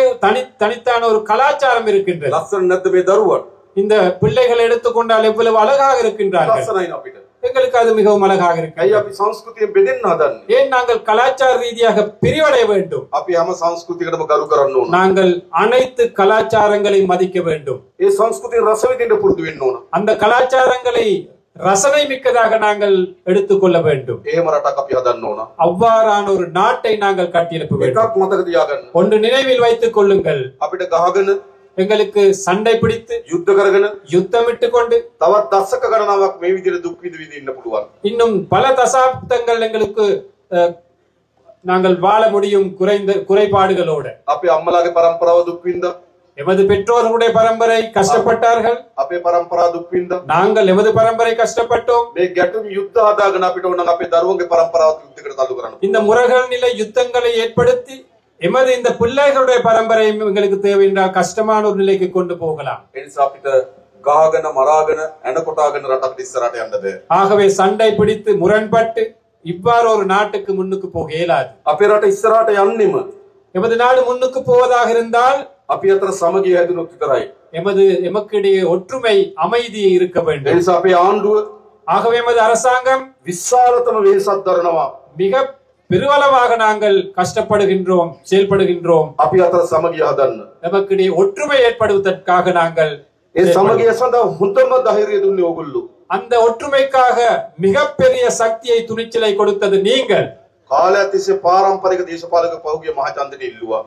தனித்தான ஒரு கலாச்சாரம் இருக்கின்றது. ලස්සන නැද්ද මේ දරුවන්? இந்த பிள்ளைகளை எடுத்துக்கொண்டால் எவ்வளவு அழகாக இருக்கின்றார்கள். ලස්සනයි අපිට. எங்களுக்கு அது மிகவும் அழகாக இருக்கு. ඇයි අපි සංස්කෘතියෙන් බෙදෙන්න හදන්නේ? ஏன் நாங்கள் கலாச்சார ரீதியாக பிரிவடைய வேண்டும்? අපි හැම සංස්කෘතියකටම ගරු කරන්න ඕන. நாங்கள் அனைத்து கலாச்சாரங்களையும் மதிக்க வேண்டும். ඒ සංස්කෘතිය රස විඳින්න පුරුදු වෙන්න ඕන. அந்த கலாச்சாரங்களை ரசனை மிக்கதாக நாங்கள் எடுத்துக்கொள்ள வேண்டும். එහෙම රටක් අපි හදන්න ඕන. அவ்வாறான ஒரு நாட்டை நாங்கள் கட்டியெழுப்ப வேண்டும். එකක් මතක තියාගන්න. ஒன்று நினைவில் வைத்துக் கொள்ளுங்கள். අපිට ගහගෙන எங்களுக்கு சண்டை பிடித்து යුද්ධ කරගෙන யுத்தமிட்டு கொண்டு තවත් දශක ගණනාවක් මේ විදිහට දුක් විඳ ඉන්න පුළුවන්. இன்னும் பல தசாப்தங்கள் எங்களுக்கு நாங்கள் வாழ முடியும் குறைபாடுகளோடு. අපේ අම්මලාගේ පරම්පරාව දුක් විඳා. எமது பெற்றோர்களுடைய பரம்பரை கஷ்டப்பட்டார்கள். අපේ පරම්පරාව දුක් විඳා. நாங்கள் எமது பரம்பரை கஷ்டப்பட்டோம். මේ ගැටුම් යුද්ධ හදාගෙන අපිට ඕන අපේ දරුවන්ගේ පරම්පරාවත් යුද්ධයකට තල්ලු කරන්න. இந்த முரகல் நிலை யுத்தங்களை ஏற்படுத்தி எமது இந்த பிள்ளைகளுடைய பரம்பரை எங்களுக்கு தேவை என்றால் கஷ்டமான ஒரு நிலைக்கு கொண்டு போகலாம். ඒ නිසා අපිට ගහගෙන මරාගෙන එනකොටාගෙන රටකට ඉස්සරහට යන්න බෑ. ஆகவே சண்டை பிடித்து முரண்பட்டு இவ்வாறு ஒரு நாட்டுக்கு முன்னுக்கு போக இயலாது. අපේ රට ඉස්සරහට යන්නෙම எமது நாடு முன்னுக்கு போவதாக இருந்தால் අපි අතර සමගිය හැදුනොත් විතරයි. எமக்கிடையே ஒற்றுமை அமைதி இருக்க ඒ வேண்டும். නිසා අපේ ආණ්ඩුව ஆகவே எமது அரசாங்கம் විශාලතම වෙහෙසක් දරනවා. மிக பெருவளவாக நாங்கள் கஷ்டப்படுகின்றோம், செயல்படுகின்றோம். අපි අතර සමගිය හදන්න. எமக்கிடையே ஒற்றுமை ஏற்படுவதற்காக நாங்கள் ඒ සමගිය සඳහා හොඳම ධෛර්යය දුන්නේ ඕගොල්ලෝ. அந்த ஒற்றுமைக்காக மிகப்பெரிய சக்தியை துணிச்சலை கொடுத்தது நீங்கள். කාලයක් තිස්සේ පාරම්පරික දේශපාලක පහුගිය මහචන්දට ඉල්ලුවා.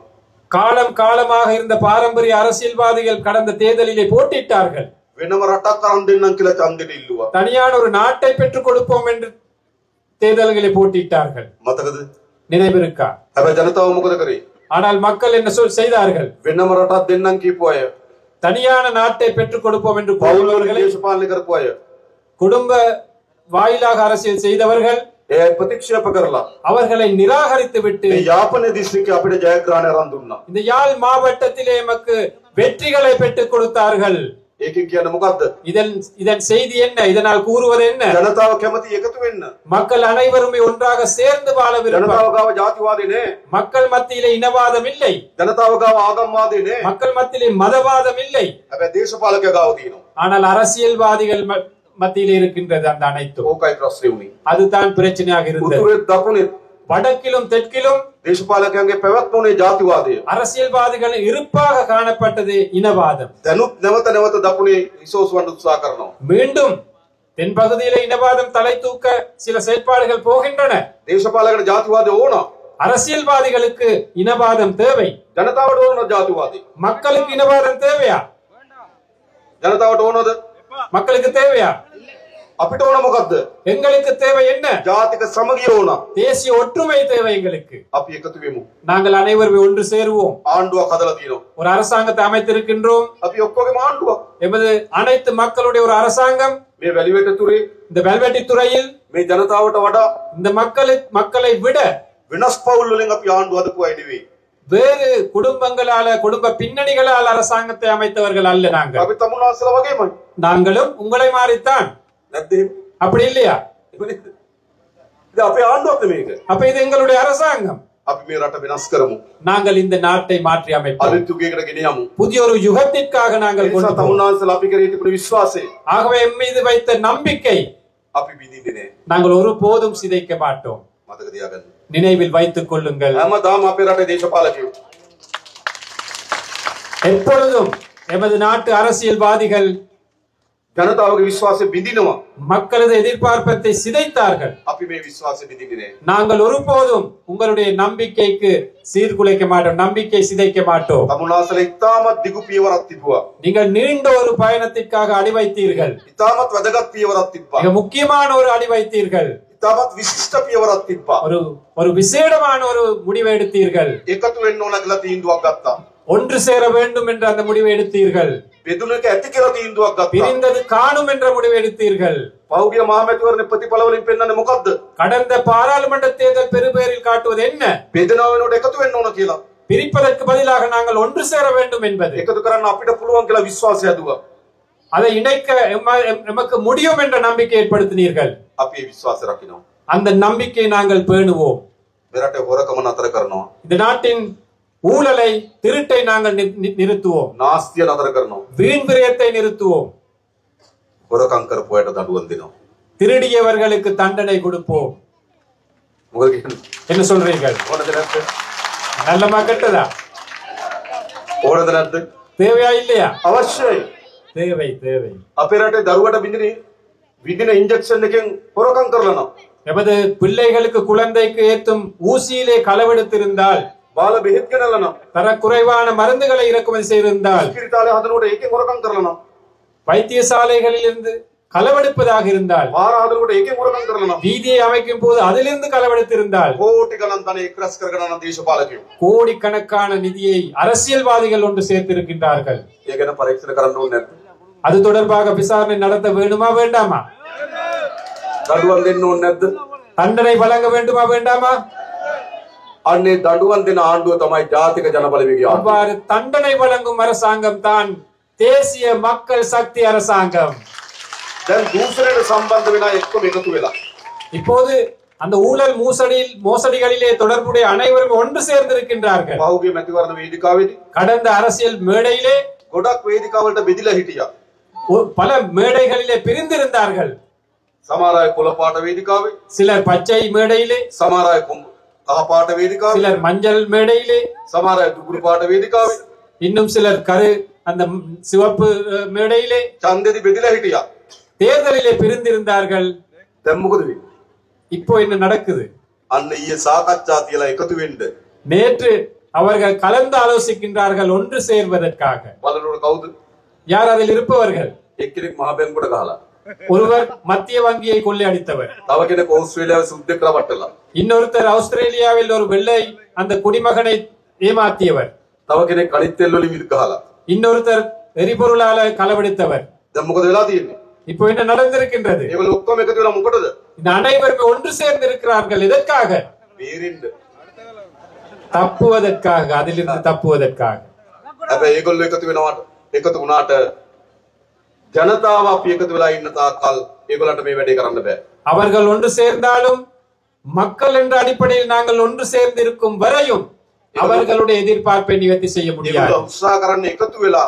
காலமாக இருந்த பாரம்பரிய அரசியல்வாதிகள் கடந்த தேர்தலிலே போட்டியிட்டார்கள். වෙනම රටක් අරන් දෙන්නම් කියලා ඡන්දෙට ඉල්ලුවා. தனியான ஒரு நாட்டை பெற்றுக் கொடுப்போம் என்று தேர்தல்களை போட்டியிட்டார்கள். මතකද? நினைவிருக்கா? හැබැයි ජනතාව මොකද කරේ? ஆனால் மக்கள் என்ன செய்தார்கள்? වෙනම රටක් දෙන්නම් කියපු අය, தனியான நாட்டை பெற்றுக் கொடுப்போம் என்று පෞලවර්ග දේශපාලනය කරපු අය, குடும்ப வாயிலாக அரசியல் செய்தவர்கள் ඒ ප්‍රතික්ෂේප කරලා அவர்களை நிராகரித்து விட்டு මේ යාපනයේ දිස්ත්‍රික්කයේ අපිට ජයග්‍රහණය අරන් දුන්නා. இந்த யாழ் மாவட்டத்திலே எமக்கு வெற்றிகளை பெற்றுக் கொடுத்தார்கள். ඒකෙන් කියන්නේ මොකද්ද? இதன் செய்தி என்ன? இதனால் கூறுவது என்ன? ජනතාව කැමති එකතු වෙන්න. மக்கள் அனைவருமே ஒன்றாக சேர்ந்து வாழ விரும்புகிறார்கள். ජනතාව ගාව ජාතිවාදී නෑ. மக்கள் மத்தியிலே இனவாதம் இல்லை. ජනතාව ගාව ආගම්වාදී නෑ. மக்கள் மத்தியிலே மதவாதம் இல்லை. හැබැයි දේශපාලකයා ගාව තියෙනවා. ஆனால் அரசியல்வாதிகள் மத்தியிலே இருக்கின்றது அந்த அனைத்தும். ඕකයි ප්‍රශ්නේ උනේ. அதுதான் பிரச்சனையாக இருந்தது. උතුරේ දකුණේ வடக்கிலும் தெற்கிலும் දේශපාලකයන්ගේ පැවැත්ම උනේ ජාතිවාදය. அரசியல்வாதிகள் இருப்பாக காணப்பட்டது இனவாதம். දැනුත් නැවත නැවත දකුණේ ඉසෝසුවන්න උත්සාහ කරනවා. மீண்டும் தென்பகுதியிலே இனவாதம் தலை தூக்க சில செயற்பாடுகள் போகின்றன. දේශපාලකයන්ට ජාතිවාදය ඕන. அரசியல்வாதிகளுக்கு இனவாதம் தேவை. ජනතාවට ඕන ජාතිවාදී. மக்களுக்கு இனவாதம் தேவையா? ජනතාවට ඕනද? மக்களுக்கு தேவையா? අපිට ඕන මොකද්ද? எங்களுக்கு தேவை என்ன? ජාතික සමගිය ඕන. தேசிய ஒற்றுமை தேவை எங்களுக்கு. අපි එකතු වෙමු. நாங்கள் அனைவரும் ஒன்று சேருவோம். ආණ්ඩුවක් හදලා තියෙනවා. ஒரு அரசாங்கத்தை அமைத்திருக்கின்றோம். අපි ඔක්කොගේම ආණ්ඩුවක්. எமது அனைத்து மக்களுடைய ஒரு அரசாங்கம். මේ වැලිවැටතුරේ இந்த வெல்வெட்டி துறையில் මේ ජනතාවට වඩා இந்த மக்களை விட වෙනස් පවුල් වලින් අපි ආණ්ඩුව හදපු අය නෙවෙයි. வேறு குடும்பங்களால குடும்ப பின்னணிகளால் அரசாங்கத்தை அமைத்தவர்கள் அல்ல நாங்கள். අපි තමුන්නාසලා වගේමයි. நாங்களும் உங்களை மாறித்தான். නැද්ද එහෙම? அப்படி இல்லையா? இது අපේ ආණ්ඩුවක් මේක. அப்ப இது எங்களுடைய அரசாங்கம். අපි මේ රට වෙනස් කරමු. நாங்கள் இந்த நாட்டை மாற்றி அமைப்போம். අලුත් යුගයකට ගෙනියමු. புதிய ஒரு யுகத்திற்காக நாங்கள் கொண்டு போவோம். තමුන්නාසලා අපි කරේ තිබුණු විශ්වාසය ஆகவே எம் மீது வைத்த நம்பிக்கை අපි විඳින්නේ නෑ. நாங்கள் ஒருபோதும் சிதைக்க மாட்டோம். මතක තියාගන්න. நினைவில் வைத்துக் கொள்ளுங்கள். හැමදාම අපේ රටේ දේශපාලකයෝ எப்பொழுதும் எமது நாட்டு அரசியல்வாதிகள் ජනතාවගේ විශ්වාසය බිඳිනවා. மக்களது எதிர்பார்ப்பை சிதைத்தார்கள். අපි මේ විශ්වාසය බිඳින්නේ නෑ. நாங்கள் ஒருபோதும் உங்களுடைய நம்பிக்கைக்கு சீர்குலைக்க மாட்டோம், நம்பிக்கை சிதைக்க மாட்டோம். තමුන්නාසලා ඉතාමත් දිගු පියවරක් තිබුවා. நீங்கள் நீண்ட ஒரு பயணத்திற்காக அடி வைத்தீர்கள். ඉතාමත් වැදගත් පියවරක් තිබ්බා. மிக முக்கியமான ஒரு அடி வைத்தீர்கள். ඉතාමත් විශිෂ්ට පියවරක් තිබ්බා. ஒரு விசேடமான ஒரு முடிவை எடுத்தீர்கள். එකතු වෙන්න ඕන කියලා තීන්දුවක් ගත්තා. ஒன்று சேர வேண்டும் என்ற அந்த முடிவை எடுத்தீர்கள். බෙදුනක ඇති කියලා තීන්දුවක් ගත්තා. பிரிந்தது காணும் என்ற முடிவை எடுத்தீர்கள். පෞගිය මහමැතිවරණ ප්‍රතිඵල වලින් පෙන්වන්නේ මොකද්ද? கடந்த பாராளுமன்ற தேர்தல் பெருபேரில் காட்டுவது என்ன? බෙදනවා වෙනකොට එකතු වෙන්න ඕන කියලා. பிரிப்பதற்கு பதிலாக நாங்கள் ஒன்று சேர வேண்டும் என்பது. එකතු කරන්න අපිට පුළුවන් කියලා විශ්වාසය හදුවා. அதை இணைக்க எமக்கு முடியும் என்ற நம்பிக்கை ஏற்படுத்தினீர்கள். අපි ඒ විශ්වාසය රකින්නවා. அந்த நம்பிக்கை நாங்கள் பேணுவோம். මෙරටේ හොරකම නතර කරනවා. இந்த நாட்டின் ஊழலை, திருட்டை நாங்கள் நிறுத்துவோம். නාස්තිය නතර කරනවා. வீண் விரயத்தை நிறுத்துவோம். හොරකම් කරපු අයට දඬුවම් දෙනවා. திருடியவர்களுக்கு தண்டனை கொடுப்போம். මොකද කියන්නේ? என்ன சொல்றீர்கள்? ඕනද නැද්ද? நல்லமா கெட்டதா? ඕනද නැද්ද? தேவையா இல்லையா? අවශ්‍යයි. தேவை தேவை. අපේ රටේ දරුවට විදින ඉන්ජෙක්ෂන් එකෙන් හොරකම් කරලා எமது பிள்ளைகளுக்கு குழந்தைக்கு ஏற்றும் ஊசியிலே களவெடுத்திருந்தால், බාල බෙහෙත් ගෙනල්ලා தரக்குறைவான மருந்துகளை இறக்குமதி செய்திருந்தால், ඉස්පිරිතාලේ හදනකොට ඒකෙන් හොරකම් කරලා வைத்தியசாலைகளில் இருந்து களவெடுப்பதாக இருந்தால், පාර හදනකොට ඒකෙන් හොරකම් කරලා வீதியை அமைக்கும் போது அதிலிருந்து களவெடுத்திருந்தால், කෝටි ගණන් ධනෙ එක්රැස් කරගෙන යන දේශපාලකයෝ கோடிக்கணக்கான நிதியை அரசியல்வாதிகள் ஒன்று சேர்த்திருக்கின்றார்கள். ඒ ගැන පරීක්ෂණ කරන්න ඕනේ නැද්ද? அது தொடர்பாக விசாரணை நடத்த வேண்டுமா வேண்டாமா? දඬුවම් දෙන්න ඕනේ නැද්ද? தண்டனை வழங்க வேண்டுமா வேண்டாமா? අන්නේ දඬුවම් දෙන ආණ්ඩුව තමයි ජාතික ජනබලවේගය. அவ்வாறு தண்டனை வழங்கும் அரசாங்கம் தான் தேசிய மக்கள் சக்தி அரசாங்கம். දැන් දූෂණයට සම්බන්ධ වෙන අය එක්කම එකතු වෙලා இப்போது அந்த ஊழல் மோசடிகளிலே தொடர்புடைய அனைவரும் ஒன்று சேர்ந்திருக்கின்றார்கள். පහුගිය මැතිවරණ වේදිකාවේදී கடந்த அரசியல் மேடையிலே ගොඩක් වේදිකාවලට බෙදිලා හිටියා. பல மேடைகளிலே பிரிந்திருந்தார்கள். සමහර අය කොළ පාට වේදිකාවේ, சிலர் பச்சை மேடையிலே, සමහර අය කහ පාට වේදිකාවේ, சிலர் மஞ்சள் மேடையிலே, සමහර අය දුගුරු පාට වේදිකාවේ, இன்னும் சிலர் அந்த சிவப்பு மேடையிலே ඡන්දෙදි බෙදිලා හිටියා. தேர்தலிலே பிரிந்திருந்தார்கள். දැන් මොකද වෙන්නේ? இப்போ என்ன நடக்குது? අන්න ඊයේ සාකච්ඡා තියලා එකතු වෙන්න நேற்று அவர்கள் கலந்து ஆலோசிக்கின்றார்கள் ஒன்று சேர்வதற்காக. බලනකොට කවුද? யார் அதில் இருப்பவர்கள்? එක්කෙනෙක් මහ බැංකුවට ගහලා, ஒருவர் மத்திய வங்கியை கொள்ளையடித்தவர், තව කෙනෙක් ඕස්ට්‍රේලියාවේ සුද්දෙක් රවට්ටලා, இன்னொருத்தர் ஆஸ்திரேலியாவில் ஒரு வெள்ளை அந்த குடிமகனை ஏமாத்தியவர், තව කෙනෙක් අනිත් තෙල් වලින් විද් ගහලා, இன்னொருத்தர் எரிபொருளால களவெடுத்தவர். දැන් මොකද වෙලා තියෙන්නේ? இப்போ என்ன நடந்திருக்கின்றது? ඒගොල්ලෝ ඔක්කොම එකතු වෙලා මොකටද? இந்த அனைவரும் ஒன்று சேர்ந்து இருக்கிறார்கள். எதற்காக? බේරෙන්න. தப்புவதற்காக, அதிலிருந்து தப்புவதற்காக. හැබැයි ඒගොල්ලෝ එකතු වුණාට ජනතාව අපි එකතු වෙලා ඉන්න තාක්කල් ඒගොල්ලන්ට මේ වැඩේ කරන්න බෑ. அவர்கள் ஒன்று சேர்ந்தாலும், மக்கள் என்ற அடிப்படையில் நாங்கள் ஒன்று சேர்ந்து இருக்கும் வரையும் அவர்களுடைய எதிர்பார்ப்பை நிவர்த்தி செய்ய முடியாது. ඒගොල්ලෝ උත්සාහ කරන්නේ එකතු වෙලා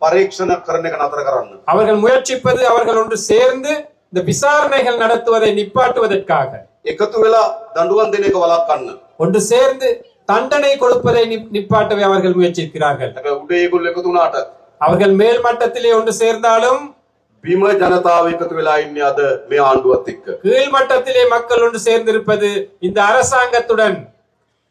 පරීක්ෂණ කරන එක නතර කරන්න. அவர்கள் முயற்சிப்பது அவர்கள் ஒன்று சேர்ந்து இந்த விசாரணைகள் நடத்துவதை நிப்பாட்டுவதற்காக. එකතු වෙලා දඬුවම් දෙන එක වළක්වන්න. ஒன்று சேர்ந்து தண்டனை கொடுப்பதை நிப்பாட்டவே அவர்கள் முயற்சிக்கிறார்கள். හැබැයි උඩ ඒගොල්ලෝ එකතු වුණාට அவர்கள் மேல் மட்டத்திலே ஒன்று சேர்ந்தாலும் බිම ජනතාව එකතු වෙලා ඉන්නේ අද මේ ආණ්ඩුවත් එක්ක. கீழ் மட்டத்திலே மக்கள் ஒன்று சேர்ந்திருப்பது இந்த அரசாங்கத்துடன்.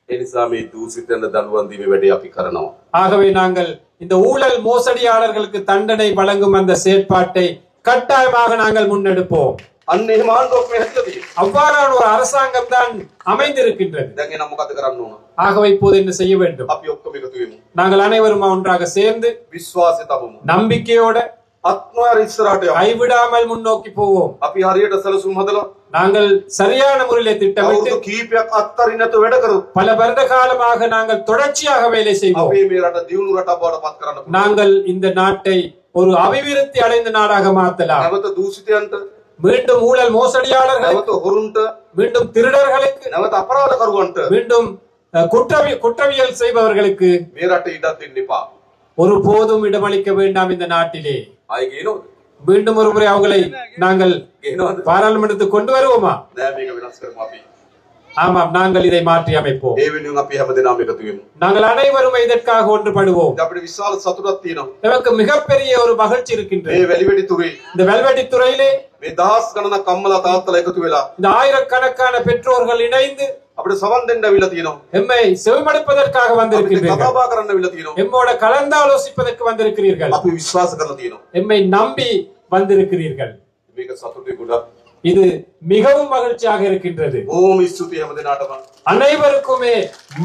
ඒ නිසා මේ දූෂිතන දඬුවම් දීමේ වැඩේ අපි කරනවා. ஆகவே நாங்கள் இந்த ஊழல் மோசடியாளர்களுக்கு தண்டனை வழங்கும் அந்த செயற்பாட்டை கட்டாயமாக நாங்கள் முன்னெடுப்போம். අන්න එහෙම ආණ්ඩුවක් මේ හැදලා තියෙනවා. அவ்வாறான ஒரு அரசாங்கம் தான் அமைந்திருக்கின்றது. දැන් එනම් මොකද කරන්න ඕන? ஆகவே இப்போது என்ன செய்ய வேண்டும்? අපි ඔක්කොම එකතු වෙමු. நாங்கள் அனைவரும் ஒன்றாக சேர்ந்து විශ්වාසය තබමු. நம்பிக்கையோட අත්නොයර ඉස්සරහට යමු. கைவிடாமல் முன்னோக்கி போவோம். අපි හරියට සැලසුම් හදලා நாங்கள் சரியான முறையில் திட்டமிட்டு අවුරුදු කීපයක් අත්තරින් නැතුව වැඩ කරමු. பல வருட காலமாக நாங்கள் தொடர்ச்சியாக வேலை செய்வோம். අපි මේ රට දියුණු රටක් බවට පත් කරන්න පුළුවන්. நாங்கள் இந்த நாட்டை ஒரு அபிவிருத்தி அடைந்த நாடாக மாற்றலாம். නැවත දූෂිතයන්ට, மீண்டும் ஊழல் மோசடியாளர்கள், නැවත හොරුන්ට, மீண்டும் திருடர்களுக்கு, නැවත අපරාධකරුවන්ට மீண்டும் குற்றவியல் செய்பவர்களுக்கு මේ රට ඉඩක් දෙන්න එපා. ஒரு போதும் இடமளிக்க வேண்டாம் இந்த நாட்டிலே. ආයි ගේනවද? மீண்டும் ஒரு முறை அவங்களை நாங்கள் ගේනවද? பாராளுமன்றத்துக்கு கொண்டு வருவோமா? නෑ මේක වෙනස් කරමු අපි. ஆமாம், நாங்கள் இதை மாற்றி அமைப்போம். ඒ වෙනුවෙන් අපි හැමදෙනාම එකතු වෙමු. நாங்கள் அனைவரும் இதற்காக ஒன்றுபடுவோம். අපිට විශාල සතුටක් තියෙනවා. நமக்கு மிகப்பெரிய ஒரு மகிழ்ச்சி இருக்கின்றது. මේ වැලිවැඩි තුරේ இந்த வெல்வெட்டி துறையிலே මේ දහස් ගණනක් අම්මලා තාත්තලා එකතු වෙලා இந்த ஆயிரக்கணக்கான பெற்றோர்கள் இணைந்து අපිට සවන් දෙන්න අවිලා තියෙනවා. எம்மை செவிமடுப்பதற்காக අපිට வந்திருக்கிறீர்கள். කතාබහ කරන්න අවිලා තියෙනවා. எம்மோட கலந்தாலோசிப்பதற்கு வந்திருக்கிறீர்கள். අපි විශ්වාස කරලා තියෙනවා. எம்மை நம்பி வந்திருக்கிறீர்கள். මේක සතුටේ ගොඩක්. இது மிகவும் மகிழ்ச்சியாக இருக்கின்றது. බොහොම ස්තුතියි හැමදෙනාටම. அனைவருக்குமே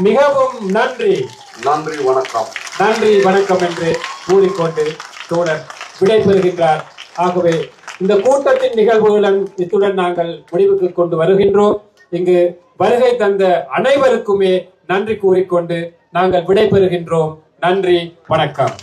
மிகவும் நன்றி. நன்றி வணக்கம். நன்றி வணக்கம் என்று கூறிக்கொண்டு தோழர் விடைபெறுகின்றார். ஆகவே இந்த கூட்டத்தின் நிகழ்வுகளுடன் இத்துடன் நாங்கள் முடிவுக்கு கொண்டு வருகின்றோம். இங்கு வருகை தந்த அனைவருக்குமே நன்றி கூறிக்கொண்டு நாங்கள் விடைபெறுகின்றோம். நன்றி, வணக்கம்.